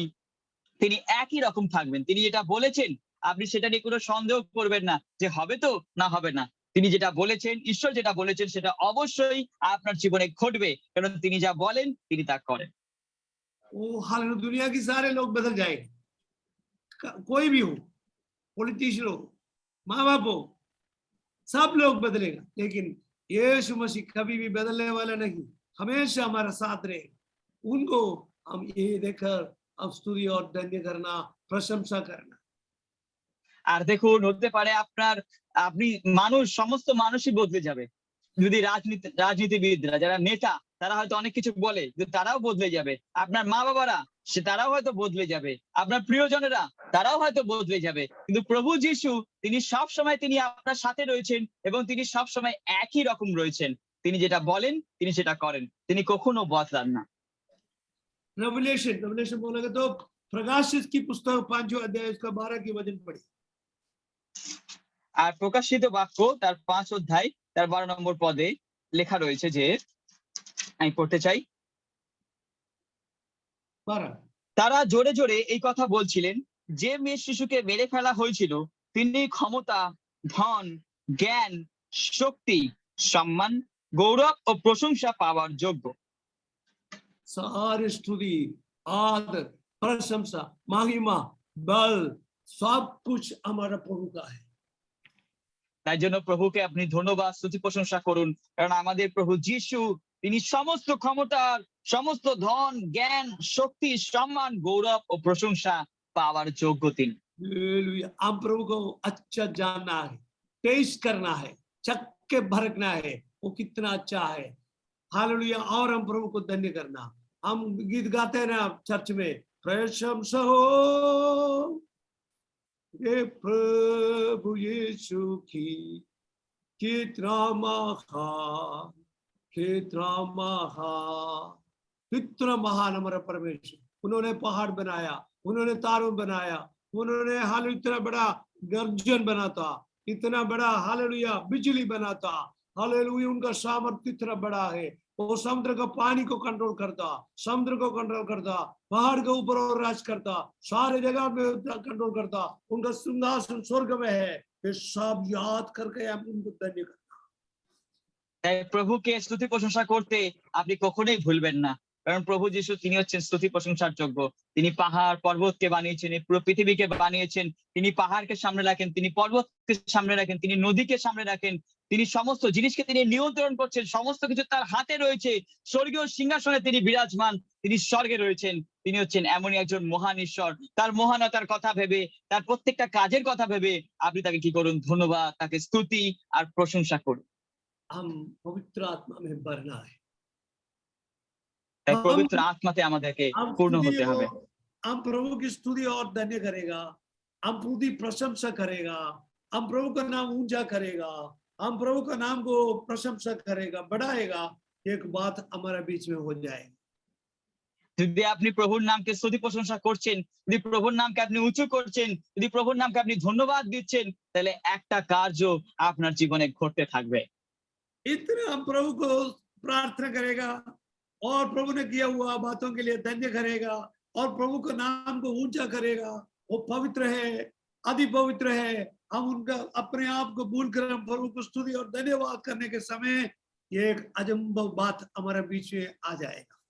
তিনি একই রকম থাকবেন। তিনি যেটা বলেছেন আপনি সেটা নিয়ে কোনো সন্দেহ করবেন না যে হবে তো না হবে না। তিনি যেটা বলেছেন, ঈশ্বর যেটা বলেছেন সেটা অবশ্যই আপনার জীবনে ঘটবে। কারণ তিনি যা বলেন তিনি তা করেন। वो हालेलुया, दुनिया की सारे लोग बदल जाएंगे, कोई भी हो, पॉलिटिशियन हो, माँ बाप हो, सब लोग बदलेगा, लेकिन यीशु मसीह कभी भी बदलने वाला नहीं, हमेशा हमारा साथ रहेगा। उनको हम ये देखकर अब स्तुति और धन्य करना, प्रशंसा करना। আর দেখুন, হতে পারে আপনি সমস্ত মানুষই বদলে যাবে। যদি রাজনীতিবিদরা যারা নেতা তারা হয়তো অনেক কিছু বলে, কিন্তু তারাও বদলে যাবে। আপনার মা-বাবারা তারাও হয়তো বদলে যাবে। আপনার প্রিয়জনেরা তারাও হয়তো বদলে যাবে। কিন্তু প্রভু যিশু তিনি সবসময় তিনি আপনার সাথে রয়েছেন এবং তিনি সবসময় একই রকম রয়েছেন। তিনি যেটা বলেন তিনি সেটা করেন। তিনি কখনো বদলান না। रेवलेशन बोलेगा तो प्रकाशित की पुस्तक 5वां अध्याय उसका 12 की वचन पढ़ी। আর প্রকাশিত বাক্য তার 5 অধ্যায় তার 12 নম্বর পদে লেখা রয়েছে যে, আমি পড়তে চাই। 12 তারা জোরে জোরে এই কথা বলছিলেন, যে মেয়ে শিশুকে মেরে ফেলা হয়েছিল তিনি ক্ষমতা, ধন, জ্ঞান, শক্তি, সম্মান, গৌরব ও প্রশংসা পাওয়ার যোগ্য। सारी स्तुति, आदर, प्रशंसा, महिमा, बल, सब कुछ हमारा प्रभु का है। তাই জন্য প্রভুকে আপনি ধন্যবাদ স্তুতি প্রশংসা করুন। কারণ আমাদের প্রভু যিশু তিনি সমস্ত ক্ষমতার, সমস্ত ধন, জ্ঞান, শক্তি, সম্মান, গৌরব ও প্রশংসা পাওয়ার যোগ্য তিনি। हालेलुया, हम प्रभु को अच्छा जानना है, टेस्ट करना है, चख के भरकना है वो कितना अच्छा है। हालेलुया, और हम प्रभु को धन्य करना। हम गीत गाते हैं ना चर्च में, प्रशंसा हो ये प्रभु यीशु की, कितना महान, कितना महान, कितना महान हमारा परमेश्वर, उन्होंने पहाड़ बनाया, उन्होंने तारों बनाया, उन्होंने हाल इतना बड़ा गर्जन बना था, इतना बड़ा हालेलुया बिजली बना था, हालेलुया उनका सामर्थ्य इतना बड़ा है। वो समुद्र का पानी को कंट्रोल करता, समुद्र को कंट्रोल करता, पहाड़ के ऊपर और राज करता, सारे जगह में कंट्रोल करता, उनका सिंहासन स्वर्ग में है। ये सब याद करके हम उनको धन्य करते। তাই প্রভুকে স্তুতি প্রশংসা করতে আপনি কখনোই ভুলবেন না, কারণ প্রভু যিশু তিনি হচ্ছেন স্তুতি প্রশংসার যোগ্য। তিনি পাহাড় পর্বতকে বানিয়েছেন, এই পুরো পৃথিবীকে বানিয়েছেন। তিনি পাহাড়কে সামনে রাখেন, তিনি পর্বতকে সামনে রাখেন, তিনি নদীকে সামনে রাখেন, তিনি সমস্ত জিনিসকে তিনি নিয়ন্ত্রণ করছেন, সমস্ত কিছু তার হাতে রয়েছে। স্বর্গীয় সিংহাসনে তিনি বিরাজমান, তিনি স্বর্গে রয়েছেন। তিনি হচ্ছেন এমনই একজন মহান ঈশ্বর। তার মহানতার কথা ভেবে, তার প্রত্যেকটা কাজের কথা ভেবে আপনি তাকে কি করুন? ধন্যবাদ, তাকে স্তুতি আর প্রশংসা করুন। हम पवित्र आत्मा में भरना है। তাই हम পবিত্র আত্মাতে আমাদেরকে हम পূর্ণ स्तुति হতে হবে। और हम प्रभु की स्तुति और धन्य करेगा, हम प्रभु की प्रशंसा करेगा, हम प्रभु का नाम ऊंचा करेगा, हम प्रभु का नाम को प्रशंसा करेगा, बढ़ाएगा। एक बात हमारे बीच में हो जाएगी। যদি আপনি প্রভুর নামকে স্তুতি প্রশংসা করছেন, যদি প্রভুর নামকে আপনি উঁচু করছেন, যদি প্রভুর নামকে আপনি ধন্যবাদ দিচ্ছেন, তাহলে একটা কার্য আপনার জীবনে ঘটতে থাকবে। इतना हम प्रभु को प्रार्थना करेगा और प्रभु ने किया हुआ बातों के लिए धन्य करेगा और प्रभु का नाम को ऊंचा करेगा। वो पवित्र है, अति पवित्र है। हम उनका अपने आप को भूलकर हम प्रभु को स्तुति और धन्यवाद करने के समय ये एक अजम्ब बात हमारे बीच में आ जाएगा।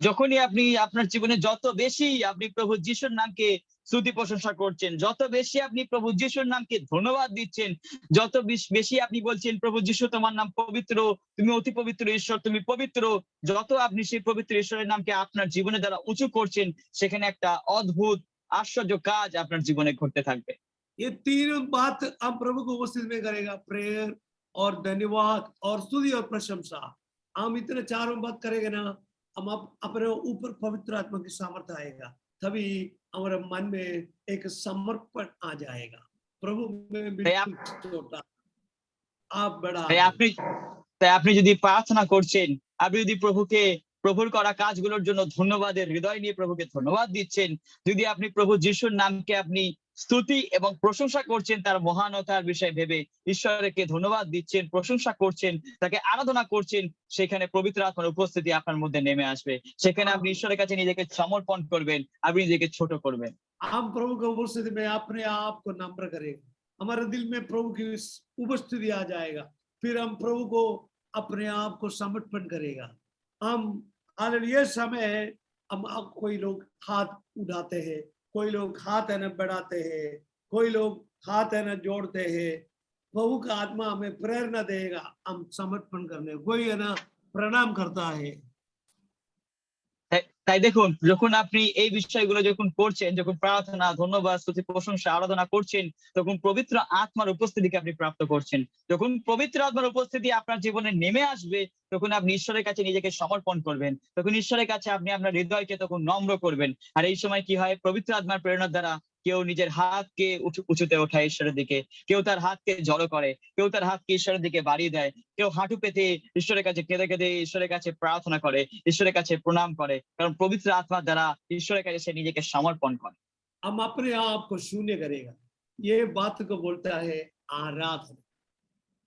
যখনই আপনি আপনার জীবনে যত বেশি আপনি প্রভু যিশুর নামকে স্তুতি প্রশংসা করছেন, যত বেশি আপনি প্রভু যিশুর নামকে ধন্যবাদ দিচ্ছেন, যত বেশি আপনি বলছেন প্রভু যিশু তোমার নাম পবিত্র, তুমি অতি পবিত্র ঈশ্বর, তুমি পবিত্র, যত আপনি সেই পবিত্র ঈশ্বরের নামকে আপনার জীবনের দ্বারা উঁচু করছেন, সেখানে একটা অদ্ভুত আশ্চর্য কাজ আপনার জীবনে ঘটতে থাকবে। ये तीन बात हम प्रभु को उपस्थित में करेगा, प्रेयर और धन्यवाद और स्तुति और प्रशंसा। हम इतने चारों बात करेंगे ना, हम अपने ऊपर पवित्र आत्मा की सामर्थ्य आएगा, तभी हमारे मन में एक समर्पण आ जाएगा। प्रभु में তাই আপ- बिल्कुल छोटा, आप बड़ा তাই है। আপনি তাই আপনি যদি প্রার্থনা করছেন, আপনি যদি প্রভুর করা কাজগুলোর জন্য ধন্যবাদের হৃদয় নিয়ে প্রভুকে ধন্যবাদ দিচ্ছেন, যদি আপনি প্রভু যিশুর নামকে আপনি স্তুতি এবং প্রশংসা করছেন, তার মহানতার বিষয় ভেবে ঈশ্বরকে ধন্যবাদ দিচ্ছেন, প্রশংসা করছেন, তাকে আরাধনা করছেন, সেখানে পবিত্র আত্মার উপস্থিতি আপনার মধ্যে নেমে আসবে। সেখানে আপনি ঈশ্বরের কাছে নিজেকে সমর্পণ করবেন, আপনি নিজেকে ছোট করবেন। हम प्रभु की उपस्थिति में अपने आप को नम्र करेगा, हमारे दिल में प्रभु की उपस्थिति आ जाएगा, फिर हम प्रभु को अपने आप को समर्पण करेगा। हम ये समय हम कोई लोग हाथ उठाते हैं, कोई लोग हाथ है ना बढ़ाते हैं, कोई लोग हाथ है ना जोड़ते हैं। प्रभु का आत्मा हमें प्रेरणा देगा हम समर्पण करने। कोई है ना प्रणाम करता है। তাই দেখুন, যখন আপনি এই বিষয়গুলো যখন করছেন, যখন প্রার্থনা, ধন্যবাদ, স্তুতি, প্রশংসা, আরাধনা করছেন, তখন পবিত্র আত্মার উপস্থিতিকে আপনি প্রাপ্ত করছেন। যখন পবিত্র আত্মার উপস্থিতি আপনার জীবনে নেমে আসবে, তখন আপনি ঈশ্বরের কাছে নিজেকে সমর্পণ করবেন, তখন ঈশ্বরের কাছে আপনি আপনার হৃদয়কে তখন নম্র করবেন। আর এই সময় কি হয়? পবিত্র আত্মার প্রেরণার দ্বারা কেউ নিজের হাতকে উঁচুতে ওঠায় ঈশ্বরের দিকে, কেউ তার হাতকে জড়ো করে, কেউ তার হাতকে ঈশ্বরের দিকে বাড়িয়ে দেয়, কেউ হাঁটু পেতে ঈশ্বরের কাছে কেঁদে কেঁদে ঈশ্বরের কাছে প্রার্থনা করে, ঈশ্বরের কাছে প্রণাম করে, কারণ পবিত্র আত্মার দ্বারা ঈশ্বরের কাছে সে নিজেকে সমর্পণ করে। हम अपने आप को शून्य करेगा। ये बात को बोलता है आराधना।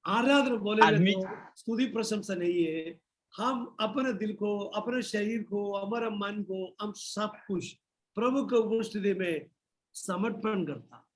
आराधना बोले আর तो स्तुति प्रशंसा नहीं है। हम अपने दिल को, अपने शरीर को, हमारा मन को, हम सब कुछ प्रभु के उपस्थिति में समर्पण करता।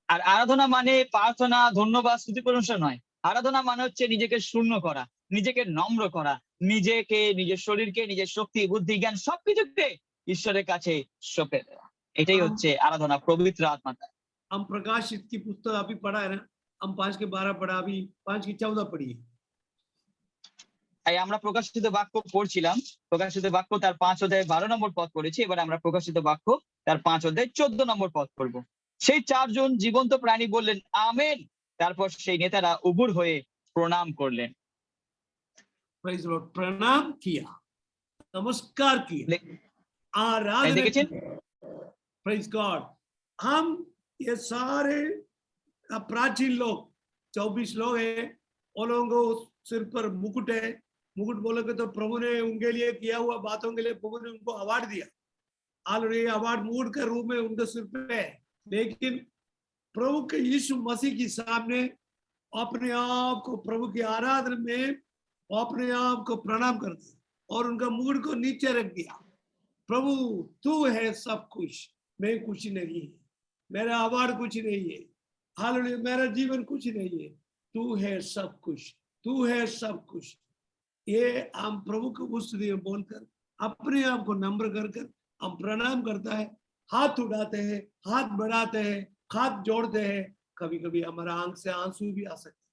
আর আরাধনা মানে প্রার্থনা, ধন্যবাদ, স্তুতি প্রশংসা নয়। আরাধনা মানে হচ্ছে নিজেকে শূন্য করা, নিজেকে নম্র করা, নিজেকে, নিজের শরীরকে, নিজের শক্তি, বুদ্ধি, জ্ঞান সবকিছুকে ঈশ্বরের কাছে সঁপে দেওয়া। এটাই हम হচ্ছে আরাধনা পবিত্র আত্মার দ্বারা। हम प्रकाशित की पुस्तक अभी पढ़ा है ना, हम 5 के 12 पढ़ा, अभी 5 की 14 पढ़ी। তাই আমরা প্রকাশিত বাক্য পড়ছিলাম, প্রকাশিত বাক্য তার 5 অধ্যায় 12 নম্বর পদ পড়েছি। এবার আমরা প্রকাশিত বাক্য তার 5 অধ্যায় 14 নম্বর পদ পড়বো। সেই 4 জন জীবন্ত প্রাণী বললেন আমেন। তারপর সেই নেতারা উবুর হয়ে প্রণাম করলেন। Praise the Lord. प्रणाम किया, नमस्कार किया, তাই आराधना দেখেছেন? Praise God. हम ये सारे प्राचीन लोग 24 लोग हैं, वो लोगों को सिर पर मुकुट है, मुकुट बोलोगे तो प्रभु ने उनके लिए किया हुआ बातों के लिए प्रभु ने उनको अवार्ड दिया। ऑलरेडी अवार्ड मुकुट के रूप में उनके सिर पे है, लेकिन प्रभु के यीशु मसीह के सामने अपने आप को प्रभु की आराधना में अपने आप को प्रणाम कर दिया और उनका मुकुट को नीचे रख दिया। प्रभु तू है सब कुछ, मैं कुछ नहीं है, मेरा अवार्ड कुछ नहीं है, हालेलुया, मेरा जीवन कुछ नहीं है, तू है सब कुछ, तू है सब कुछ। ये हम प्रभु को स्तुति में बोलकर अपने आप को नम्र कर कर हम प्रणाम करता है, हाथ उठाते हैं, हाथ बढ़ाते हैं, हाथ जोड़ते हैं। कभी कभी हमारा आंख से आंसू भी आ सकते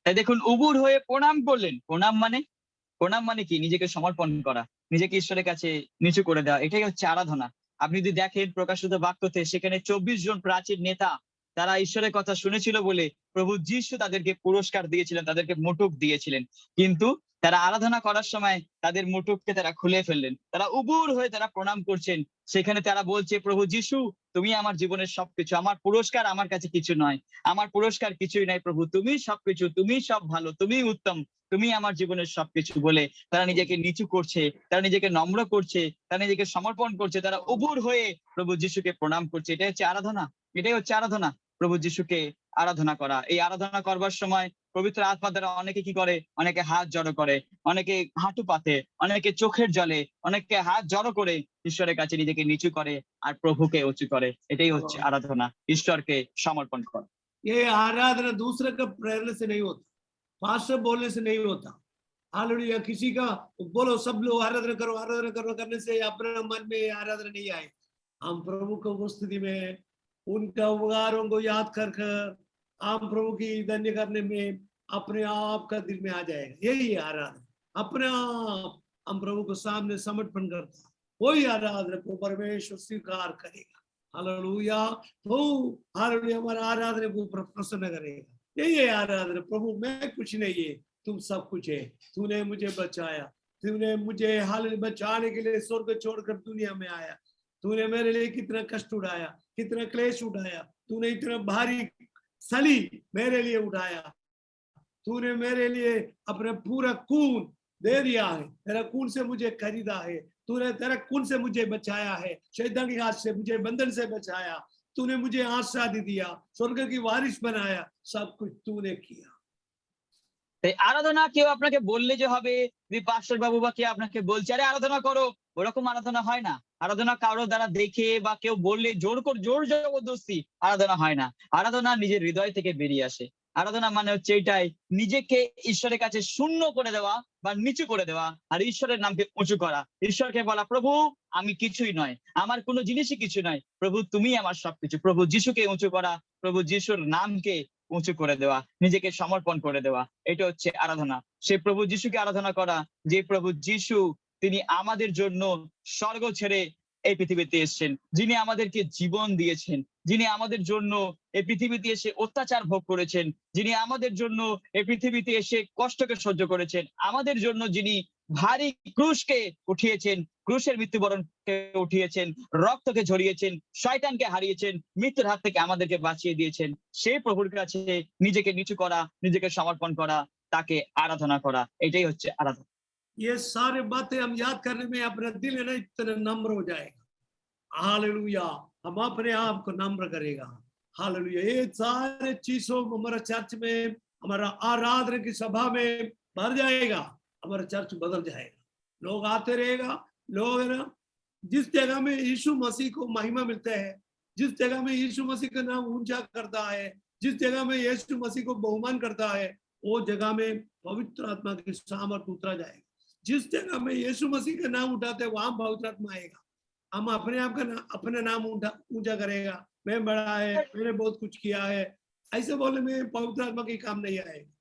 তাই দেখুন উবুর হয়ে প্রণাম করলেন। প্রণাম মানে কি? নিজেকে সমর্পণ করা, নিজেকে ঈশ্বরের কাছে নিচু করে দেওয়া। এটাই হচ্ছে আরাধনা। আপনি যদি দেখেন প্রকাশিত বাক্যতে সেখানে ২৪ জন প্রাচীন নেতা তারা ঈশ্বরের কথা শুনেছিল বলে প্রভু যিশু তাদেরকে পুরস্কার দিয়েছিলেন, তাদেরকে মুকুট দিয়েছিলেন। কিন্তু তারা আরাধনা করার সময় তাদের মুকুটকে তারা খুলে ফেললেন। তারা উবুর হয়ে তারা প্রণাম করছেন। সেখানে তারা বলছে, প্রভু যিশু তুমি আমার জীবনের সবকিছু। আমার পুরস্কার আমার কাছে কিছু নয়। আমার পুরস্কার কিছুই নাই প্রভু। তুমিই সবকিছু, তুমিই সব ভালো, তুমিই উত্তম। তুমি আমার জীবনের সবকিছু বলে তারা নিজেকে নিচু করছে, তারা নিজেকে নম্র করছে, তারা নিজেকে সমর্পণ করছে, তারা উবুর হয়ে প্রভু যিশুকে প্রণাম করছে। এটাই হচ্ছে আরাধনা। এটাই হচ্ছে আরাধনা। প্রভু যিশুকে আরাধনা করা। এই আরাধনা করবার সময় পবিত্র আত্মা দ্বারা অনেকে কি করে? অনেকে হাত জড়ো করে, অনেকে হাঁটু পাতে, অনেকে চোখের জলে, অনেকে হাত জড়ো করে ঈশ্বরের কাছে নিজেকে নিচু করে আর প্রভুকে উঁচু করে। এটাই হচ্ছে আরাধনা, ঈশ্বরকে সমর্পণ করা। ये आराधना दूसरे का प्रेरणा से नहीं होता, पास्टर बोलने से नहीं होता। हालेलुया, किसी का बोलो सब लोग आराधना करो करने से अपने मन में आराधना नहीं आए। हम प्रभु को उपस्थिति में उनका उपकारों को याद कर कर हम प्रभु की धन्य करने में अपने आप का दिल में आ जाएगा। यही है आराधना, अपने आप हम प्रभु को सामने समर्पण करता, वही आराधना को परमेश्वर स्वीकार करेगा। हालेलुया, तो हालेलुया हमारा आराधना को प्रसन्न करेगा। यही है आराधना, प्रभु मैं कुछ नहीं है, तुम सब कुछ है, तूने मुझे बचाया, तूने मुझे हालेलुया बचाने के लिए स्वर्ग छोड़कर दुनिया में आया, तूने मेरे लिए कितना कष्ट उठाया, कितना क्लेश उठाया, तूने इतना भारी सली मेरे लिए उठाया, तूने मेरे लिए अपना पूरा खून दे दिया है, तेरा खून से मुझे खरीदा है, तूने तेरा खून से मुझे बचाया है, शैतान के हाथ से मुझे बंधन से बचाया, तूने मुझे आशीर्वाद दिया, स्वर्ग की वारिस बनाया, सब कुछ तूने किया। তাই আরাধনা কেউ আপনাকে বললে যে হবে, যে পাস্টর বাবু বা কেউ আপনাকে বলছে আরে আরাধনা করো, ওরকম আরাধনা হয় না। আরাধনা কারো দ্বারা দেখে বা কেউ বললে জোর জবরদস্তি আরাধনা হয় না। আরাধনা নিজের হৃদয় থেকে বেরিয়ে আসে। আরাধনা মানে হচ্ছে এটাই, নিজেকে ঈশ্বরের কাছে শূন্য করে দেওয়া বা নিচু করে দেওয়া আর ঈশ্বরের নামকে উঁচু করা। ঈশ্বরকে বলা, প্রভু আমি কিছুই নয়, আমার কোনো জিনিসই কিছু নয়, প্রভু তুমি আমার সবকিছু। প্রভু যিশুকে উঁচু করা, প্রভু যিশুর নামকে উঁচু করে দেওয়া, নিজেকে সমর্পণ করে দেওয়া, এটা হচ্ছে আরাধনা। সে প্রভু যিশুকে আরাধনা করা যে প্রভু যিশু তিনি আমাদের জন্য স্বর্গ ছেড়ে এই পৃথিবীতে এসেছেন, যিনি আমাদেরকে জীবন দিয়েছেন, যিনি আমাদের জন্য এই পৃথিবীতে এসে অত্যাচার ভোগ করেছেন, যিনি আমাদের জন্য এই পৃথিবীতে এসে কষ্টকে সহ্য করেছেন, আমাদের জন্য যিনি ভারী ক্রুশকে উঠিয়েছেন, ক্রুশের মৃত্যুবরণকে উঠিয়েছেন, রক্তকে ঝরিয়েছেন, শয়তানকে হারিয়েছেন, মৃত্যুর হাত থেকে আমাদেরকে বাঁচিয়ে দিয়েছেন, সেই প্রভুর কাছে নিজেকে নিচু করা, নিজেকে সমর্পণ করা, তাকে আরাধনা করা, এটাই হচ্ছে আরাধনা। ये सारे बातें हम याद करने में अपना दिल है ना इतना नम्र हो जाएगा। हालेलुया, हम अपने आप को नम्र करेगा। हालेलुया, ये सारे चीजों हमारा चर्च में, हमारा आराधना की सभा में भर जाएगा, हमारा चर्च बदल जाएगा। लोग आते रहेगा, लोग है ना जिस जगह में यीशु मसीह को महिमा मिलता है, जिस जगह में यीशु मसीह का नाम ऊंचा करता है, जिस जगह में यीशु मसीह को बहुमान करता है, वो जगह में पवित्र आत्मा की सामर्थ उतरा जाएगा। जिस जगह में यीशु मसीह का नाम उठाते हैं वहां पवित्र आत्मा आएगा। हम अपने आप का अपना नाम ऊंचा करेगा, मैं बड़ा है, मैंने बहुत कुछ किया है, ऐसे बोलने में पवित्र आत्मा की काम नहीं आएगा।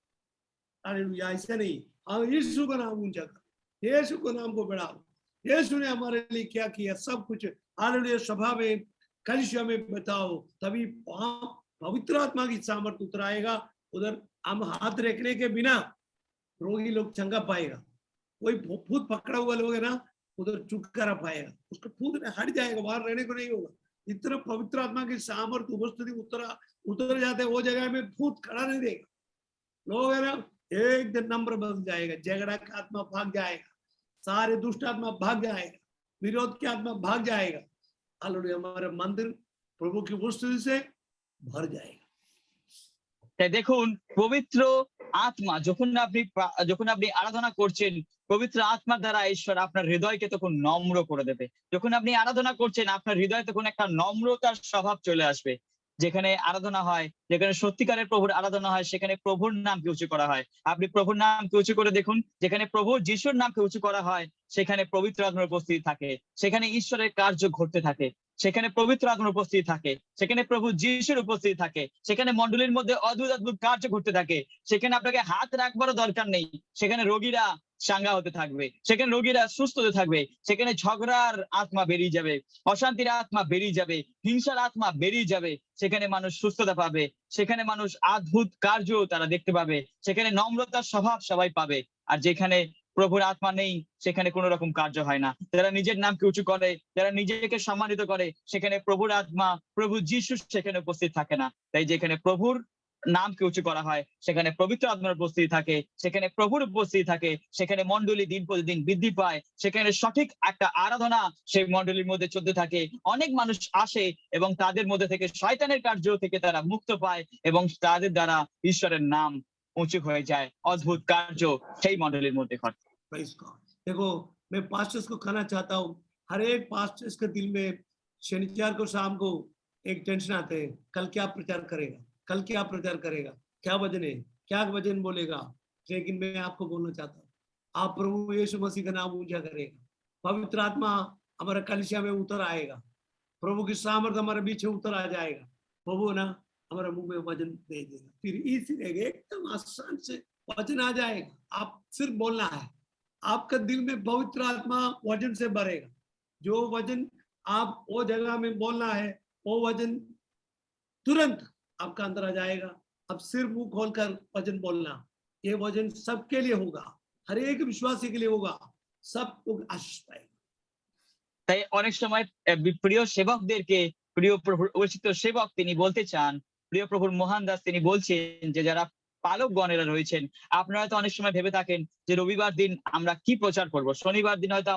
हालेलुया, ऐसा नहीं, हम यीशु का नाम ऊंचा करो, यीशु को नाम को बढ़ाओ, यीशु ने हमारे लिए क्या किया सब कुछ हालेलुया सभा में कलिसिया में बताओ, तभी वहां पवित्र आत्मा की सामर्थ उतर आएगा। उधर हम हाथ रखने के बिना रोगी लोग चंगा पाएगा, कोई भूत पकड़ा हुआ लोग है ना उधर छुटकारा पाएगा, उसका भूत हट जाएगा, बाहर रहने को नहीं होगा। इतना पवित्र आत्मा की सामर्थ उपस्थिति उतर जाते वो जगह में भूत खड़ा नहीं देगा। लोग है ना एकदम नम्र बन जाएगा, झगड़ा का आत्मा भाग जाएगा, सारे दुष्ट आत्मा भाग जाएगा, विरोध की आत्मा भाग जाएगा। हालेलुया, हमारा मंदिर प्रभु की उपस्थिति से भर जाएगा। তাই দেখুন পবিত্র আত্মা যখন আপনি আরাধনা করছেন, পবিত্র আত্মার দ্বারা ঈশ্বর আপনার হৃদয়কে তখন নম্র করে দেবে। যখন আপনি আরাধনা করছেন আপনার হৃদয়ে তখন একটা নম্রতার স্বভাব চলে আসবে। যেখানে আরাধনা হয়, যেখানে সত্যিকারের প্রভুর আরাধনা হয়, সেখানে প্রভুর নামকে উঁচু করা হয়। আপনি প্রভুর নামকে উঁচু করে দেখুন, যেখানে প্রভু যিশুর নামকে উঁচু করা হয় সেখানে পবিত্র আত্মার উপস্থিতি থাকে, সেখানে ঈশ্বরের কার্য ঘটতে থাকে, সেখানে পবিত্র আত্মার উপস্থিতি থাকে, সেখানে প্রভু যিশুর উপস্থিতি থাকে, সেখানে মণ্ডলীর মধ্যে অদ্ভুত অদ্ভুত কার্য ঘটতে থাকে। সেখানে আপনাকে হাত রাখবারও দরকার নেই, সেখানে রোগীরা চাঙ্গা হতে থাকবে, সেখানে রোগীরা সুস্থ হতে থাকবে, সেখানে ঝগড়ার আত্মা বেরিয়ে যাবে, অশান্তির আত্মা বেরিয়ে যাবে, হিংসার আত্মা বেরিয়ে যাবে, সেখানে মানুষ সুস্থতা পাবে, সেখানে মানুষ অদ্ভুত কার্য তারা দেখতে পাবে, সেখানে নম্রতার স্বভাব সবাই পাবে। আর যেখানে প্রভুর আত্মা নেই সেখানে কোন রকম কার্য হয় না। যারা নিজের নামকে উঁচু করে, যারা নিজেকে সম্মানিত করে, সেখানে প্রভুর আত্মা, প্রভু যিশু সেখানে উপস্থিত থাকে না। তাই যেখানে প্রভুর নামকে উঁচু করা হয় সেখানে পবিত্র আত্মার উপস্থিতি থাকে, সেখানে প্রভুর উপস্থিতি থাকে, সেখানে মণ্ডলী দিন প্রতিদিন বৃদ্ধি পায়, সেখানে সঠিক একটা আরাধনা সেই মণ্ডলীর মধ্যে চলতে থাকে। অনেক মানুষ আসে এবং তাদের মধ্যে থেকে শয়তানের কার্য থেকে তারা মুক্ত পায় এবং তাদের দ্বারা ঈশ্বরের নাম উঁচু হয়ে যায়। অদ্ভুত কার্য সেই মণ্ডলীর মধ্যে ঘটে। Praise God. देखो, मैं पास्टर्स को कहना चाहता हूँ, हर एक पास्टर्स के दिल में शनिवार को शाम को एक टेंशन आते हैं, कल क्या प्रचार करेगा, कल क्या प्रचार करेगा, क्या वजन है, क्या वजन बोलेगा। लेकिन मैं आपको बोलना चाहता हूँ, आप प्रभु यीशु मसीह का नाम ऊंचा करेगा, पवित्र आत्मा हमारा कलिसिया में उतर आएगा, प्रभु की सामर्थ हमारे बीच उतर आ जाएगा, प्रभु ना हमारे मुंह में वजन दे देगा, फिर इसी एकदम आसान से वचन आ जाएगा। आप सिर्फ बोलना है, आपका दिल में पवित्र आत्मा वचन से भरेगा। जो वचन आप वो जगह में बोलना है, वो वचन तुरंत आपका अंदर आ जाएगा। अब सिर्फ मुंह खोलकर वचन बोलना, ये वचन सबके लिए होगा, हर एक विश्वासी के लिए होगा, सबको आशीष पाएगा। তাই অনেক সময় প্রিয় সেবকদেরকে, প্রিয় প্রভুর অভিষিক্ত সেবক তিনি বলতে চান, প্রিয় প্রভুর মহান দাস তিনি বলছেন যে যারা পালকগণেরা রয়েছেন, আপনারা হয়তো অনেক সময় ভেবে থাকেন যে রবিবার দিন আমরা কি প্রচার করব, শনিবার দিন হয়তো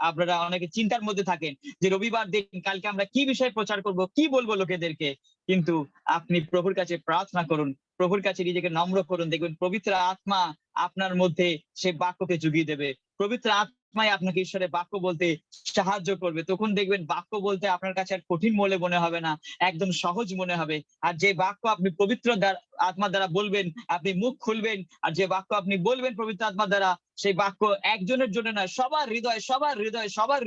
আপনারা অনেকে চিন্তার মধ্যে থাকেন যে রবিবার দিন কালকে আমরা কি বিষয়ে প্রচার করব, কি বলবো লোকেদেরকে। কিন্তু আপনি প্রভুর কাছে প্রার্থনা করুন, প্রভুর কাছে নিজেকে নম্র করুন, দেখবেন পবিত্র আত্মা আপনার মধ্যে সে বাক্যকে জুগিয়ে দেবে। পবিত্র আত্মাই আপনাকে ঈশ্বরের বাক্য বলতে সাহায্য করবে। তখন দেখবেন বাক্য বলতে আপনার কাছে আর কঠিন বলে মনে হবে না, একদম সহজ মনে হবে। আর যে বাক্য আপনি পবিত্র আত্মার দ্বারা বলবেন, আপনি মুখ খুলবেন, আর যে বাক্য আপনি বলবেন পবিত্র আত্মার দ্বারা, সেই বাক্য একজনের জন্য নয়, সবার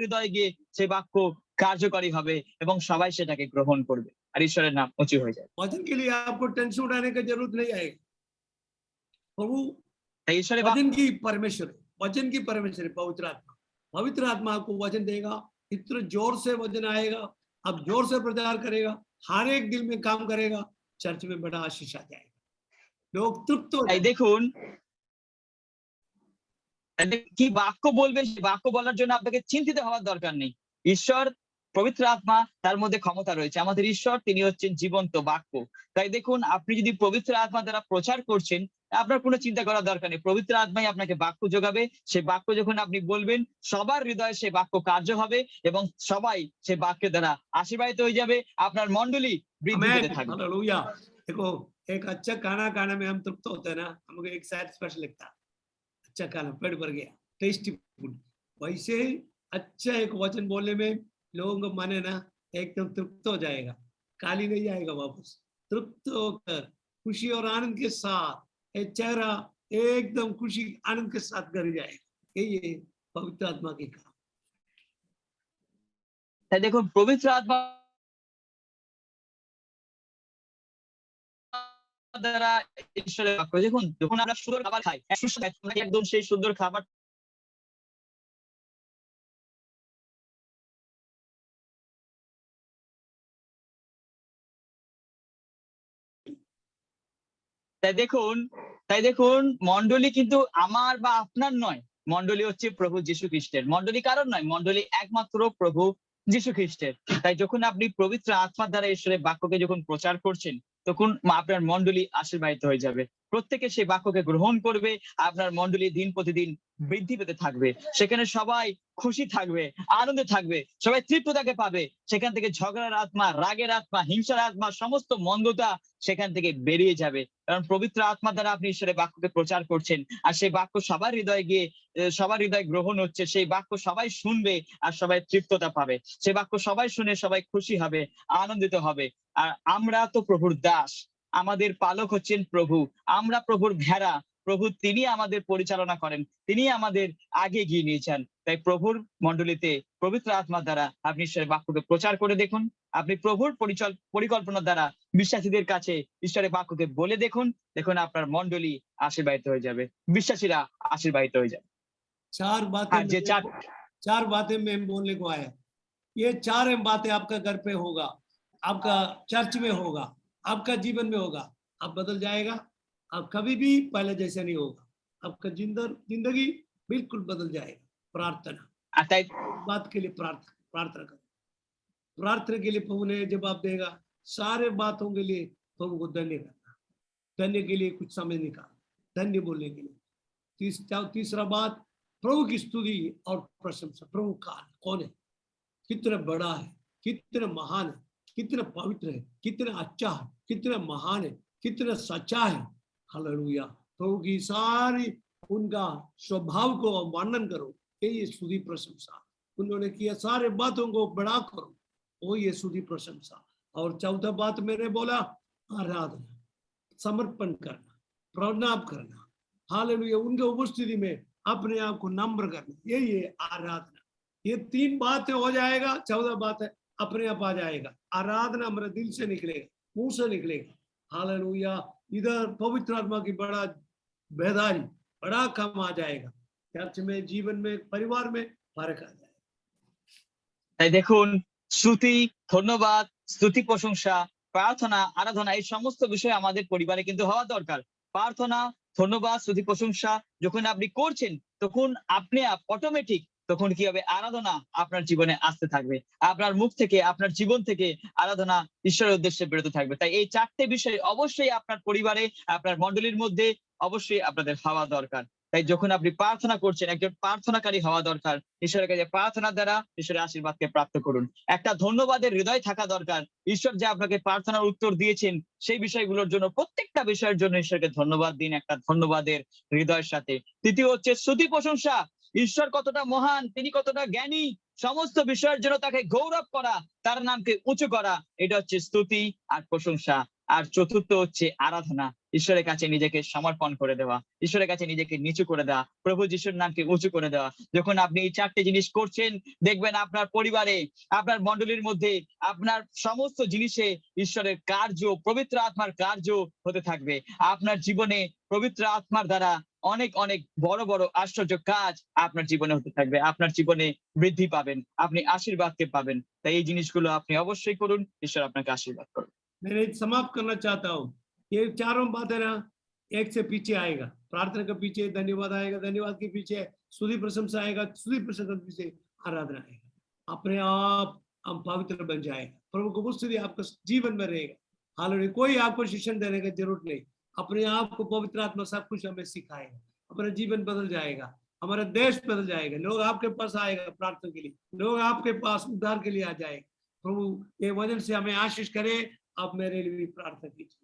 হৃদয়ে গিয়ে সেই বাক্য কার্যকরী হবে এবং সবাই সেটাকে গ্রহণ করবে আর ঈশ্বরের নাম উঁচু হয়ে যাবে। वचन के लिए आपको टेंशन उठाने की जरूरत नहीं आएगी। प्रभु তাই ঈশ্বরের वचन की परमेश्वर है, वचन की परमेश्वर है पवित्र आत्मा। पवित्र आत्मा आपको वचन देगा, इतना जोर से वचन आएगा, आप जोर से प्रचार करेगा, हर एक दिल में काम करेगा, चर्च में बड़ा आशीष आ जाएगा, लोग तृप्त हो তাই जाएंगे। দেখুন কি বাক্য বলবেন, সেই বাক্য বলার জন্য আপনাকে চিন্তিত হওয়ার দরকার নেই। ঈশ্বর পবিত্র আত্মা, তার মধ্যে ক্ষমতা রয়েছে। আমাদের ঈশ্বর তিনি হচ্ছেন জীবন্ত বাক্য। তাই দেখুন আপনি যদি পবিত্র আত্মা দ্বারা প্রচার করছেন, আপনার কোনো চিন্তা করার দরকার নেই। পবিত্র আত্মাই আপনাকে বাক্য যোগাবে। সেই বাক্য যখন আপনি বলবেন, সবার হৃদয়ে সেই বাক্য কার্য হবে এবং সবাই সেই বাক্যের দ্বারা আশীর্বাদিত হয়ে যাবে। আপনার মণ্ডলী বৃদ্ধি পেতে থাকবে। हालेलुया। देखो, एक अच्छा खाना खाने में हम तृप्त होते हैं ना, हमको एक सैटिस्फैक्शन लगता है, अच्छा खाना पेट भर गया, टेस्टी फूड। वैसे ही अच्छा एक वचन बोलने में लोगों का मन है ना एकदम तृप्त हो जाएगा, खाली नहीं आएगा वापस, तृप्त होकर खुशी और आनंद के साथ एक चेहरा एकदम खुशी आनंद के साथ कर जाएगा। ये पवित्र आत्मा की काम। তাই দেখুন পবিত্র আত্মা দ্বারা ঈশ্বরের বাক্য, দেখুন যখন আমরা সুন্দর খাবার খাই, একদম সেই সুন্দর খাবার তাই দেখুন মণ্ডলী কিন্তু আমার বা আপনার নয়, মণ্ডলী হচ্ছে প্রভু যীশু খ্রিস্টের। মণ্ডলী কারণ নয়, মণ্ডলী একমাত্র প্রভু যীশু খ্রিস্টের। তাই যখন আপনি পবিত্র আত্মার দ্বারা ঈশ্বরের বাক্যকে যখন প্রচার করছেন, তখন আপনার মণ্ডলী আশীর্বাদিত হয়ে যাবে। প্রত্যেকে সেই বাক্যকে গ্রহণ করবে, আপনার মণ্ডলী দিন প্রতিদিন বৃদ্ধি পেতে থাকবে। সেখানে সবাই খুশি থাকবে, আনন্দে থাকবে, সবাই তৃপ্ততাকে পাবে। সেখান থেকে ঝগড়ার আত্মা, রাগের আত্মা, হিংসার আত্মা, সমস্ত মন্দতা সেখান থেকে বেরিয়ে যাবে। কারণ পবিত্র আত্মা দ্বারা আপনি ঈশ্বরের বাক্যকে প্রচার করছেন। আর সেই বাক্য সবার হৃদয়ে গিয়ে সবার হৃদয় গ্রহণ হচ্ছে। সেই বাক্য সবাই শুনবে আর সবাই তৃপ্ততা পাবে। সেই বাক্য সবাই শুনে সবাই খুশি হবে, আনন্দিত হবে। আর আমরা তো প্রভুর দাস। আমাদের পালক হচ্ছেন প্রভু। আমরা প্রভুর ভেড়া। প্রভু তিনি আমাদের পরিচালনা করেন। তিনি আমাদের আগে এগিয়ে নিয়ে যান। তাই প্রভুর মণ্ডলীতে পবিত্র আত্মার দ্বারা আপনি ঈশ্বরের বাক্যকে প্রচার করে দেখুন। আপনি প্রভুর পরিকল্পনা দ্বারা বিশ্বাসীদের কাছে ঈশ্বরের বাক্যকে বলে দেখুন। দেখুন আপনার মণ্ডলী আশীর্বাদিত হয়ে যাবে। বিশ্বাসীরা আশীর্বাদিত হয়ে যাবে। আর যে चार बातें मैं बोलने को आया। ये चार बातें आपका घर पे होगा, आपका चर्च में होगा, आपका जीवन में होगा। आप बदल जाएगा। आप कभी भी पहले जैसे नहीं होगा। आपका जिंदगी बिल्कुल बदल जाएगा। प्रार्थना, আর তাই बात के लिए प्रार्थना करो। प्रार्थना के लिए प्रभु ने जवाब देगा। सारे बातों के लिए प्रभु को धन्य करना, धन्य के लिए कुछ समय निकाल, धन्य बोलने के लिए। तीसरा बात, प्रभु की स्तुति और प्रशंसा। प्रभु कौन है, कितना बड़ा है, कितना महान है, कितना पवित्र है, कितना अच्छा है, कितना महान है, कितना सच्चा है। हालेलुया। प्रभु की सारी उनका स्वभाव को वर्णन करो, ये स्तुति प्रशंसा। उन्होंने किया सारे बातों को बड़ा करो, वो ये स्तुति प्रशंसा। और चौथा बात मैंने बोला, आराधना, समर्पण करना, प्रणाम करना। हालेलुया। उनके उपस्थिति में अपने आप को नम्र करना, ये आराधना। ये तीन बातें हो जाएगा, चौथा बात है अपने आप आ जाएगा। आराधना हमारे दिल से निकलेगा, मुंह से निकलेगा। हालेलुया। इधर पवित्र आत्मा की बड़ा बेदारी, बड़ा काम आ जाएगा। चर्च में, जीवन में, परिवार में फर्क आ जाएगा। তাই দেখুন, শ্রুতি, ধন্যবাদ, স্তুতি, প্রশংসা, প্রার্থনা, আরাধনা এই সমস্ত বিষয় আমাদের পরিবারে কিন্তু হওয়া দরকার। প্রার্থনা, ধন্যবাদ, স্তুতি, প্রশংসা যখন আপনি করছেন, তখন আপনি অটোমেটিক তখন কি হবে, আরাধনা আপনার জীবনে আসতে থাকবে। আপনার মুখ থেকে, আপনার জীবন থেকে আরাধনা ঈশ্বরের উদ্দেশ্যে বেরোতে থাকবে। তাই এই চারটে বিষয় অবশ্যই আপনার পরিবারে, আপনার মণ্ডলীর মধ্যে অবশ্যই আপনাদের হওয়া দরকার। তাই যখন আপনি প্রার্থনা করছেন, একজন প্রার্থনাকারী হওয়া দরকার। ঈশ্বরের কাছে প্রার্থনার দ্বারা ঈশ্বরের আশীর্বাদকে প্রাপ্ত করুন। একটা ধন্যবাদের হৃদয় থাকা দরকার। ঈশ্বর যে আপনাকে প্রার্থনার উত্তর দিয়েছেন, সেই বিষয়গুলোর জন্য, প্রত্যেকটা বিষয়ের জন্য ঈশ্বরকে ধন্যবাদ দিন একটা ধন্যবাদের হৃদয়ের সাথে। তৃতীয় হচ্ছে স্তুতি প্রশংসা। ঈশ্বর কতটা মহান, তিনি কতটা জ্ঞানী, সমস্ত বিষয়ের জন্য তাকে গৌরব করা, তার নামকে উঁচু করা, এটা হচ্ছে স্তুতি আর প্রশংসা। আর চতুর্থ হচ্ছে আরাধনা, ঈশ্বরের কাছে নিজেকে সমর্পণ করে দেওয়া, ঈশ্বরের কাছে নিজেকে নিচু করে দেওয়া, প্রভু যিশুর নামকে উঁচু করে দেওয়া। যখন আপনি এই চারটে জিনিস করছেন, দেখবেন আপনার পরিবারে, আপনার মণ্ডলীর মধ্যে, আপনার সমস্ত জিনিসে ঈশ্বরের কার্য, পবিত্র আত্মার কার্য হতে থাকবে। আপনার জীবনে পবিত্র আত্মার দ্বারা অনেক অনেক বড় বড় আশ্চর্য কাজ আপনার জীবনে হতে থাকবে। আপনার জীবনে বৃদ্ধি পাবেন, আপনি আশীর্বাদকে পাবেন। তাই এই জিনিসগুলো আপনি অবশ্যই করুন। ঈশ্বর আপনাকে আশীর্বাদ করুন। मैं समाप्त करना चाहता हूँ। ये चारों बातें ना एक से पीछे आएगा। प्रार्थना के पीछे धन्यवाद आएगा, धन्यवाद के पीछे स्तुति प्रशंसा आएगा, स्तुति प्रशंसा के पीछे आराधना आएगा। अपने आप हम पवित्र बन जाएगा। प्रभु को उपस्थिति आपका जीवन में रहेगा। हालेलुया। कोई आपको शिक्षण देने की जरूरत नहीं, अपने आप को पवित्र आत्मा सब कुछ हमें सिखाएगा। अपना जीवन बदल जाएगा, हमारा देश बदल जाएगा। लोग आपके पास आएगा प्रार्थना के लिए, लोग आपके पास उद्धार के लिए आ जाएगा। प्रभु ये वचन से हमें आशीष करे। आप मेरे लिए भी प्रार्थना कीजिए।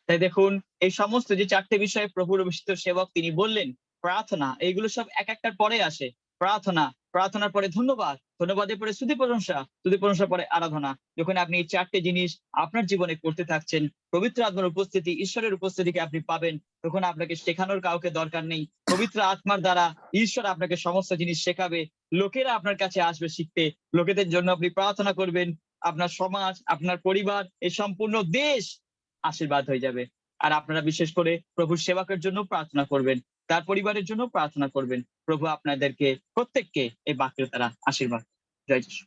তাই দেখুন, এই সমস্ত যে চারটে বিষয়ে প্রভুর অভিষিক্ত সেবক তিনি বললেন, প্রার্থনা, এইগুলো সব এক একটার পরে আসে। প্রার্থনা, প্রার্থনার পরে ধন্যবাদ, ধন্যবাদের পরে স্তুতি প্রশংসা, স্তুতি প্রশংসার পরে আরাধনা। যখন আপনি এই চারটে জিনিস আপনার জীবনে করতে থাকছেন, পবিত্র আত্মার উপস্থিতি, ঈশ্বরের উপস্থিতিকে আপনি পাবেন, তখন আপনাকে শেখানোর কাউকে দরকার নেই। পবিত্র আত্মার দ্বারা ঈশ্বর আপনাকে সমস্ত জিনিস শেখাবে। লোকেরা আপনার কাছে আসবে শিখতে। লোকেদের জন্য আপনি প্রার্থনা করবেন। আপনার সমাজ, আপনার পরিবার, এই সম্পূর্ণ দেশ আশীর্বাদ হয়ে যাবে। আর আপনারা বিশেষ করে প্রভুর সেবকের জন্য প্রার্থনা করবেন, তার পরিবারের জন্য প্রার্থনা করবেন। প্রভু আপনাদেরকে প্রত্যেককে এই বাক্যের দ্বারা আশীর্বাদ। জয় যিশু।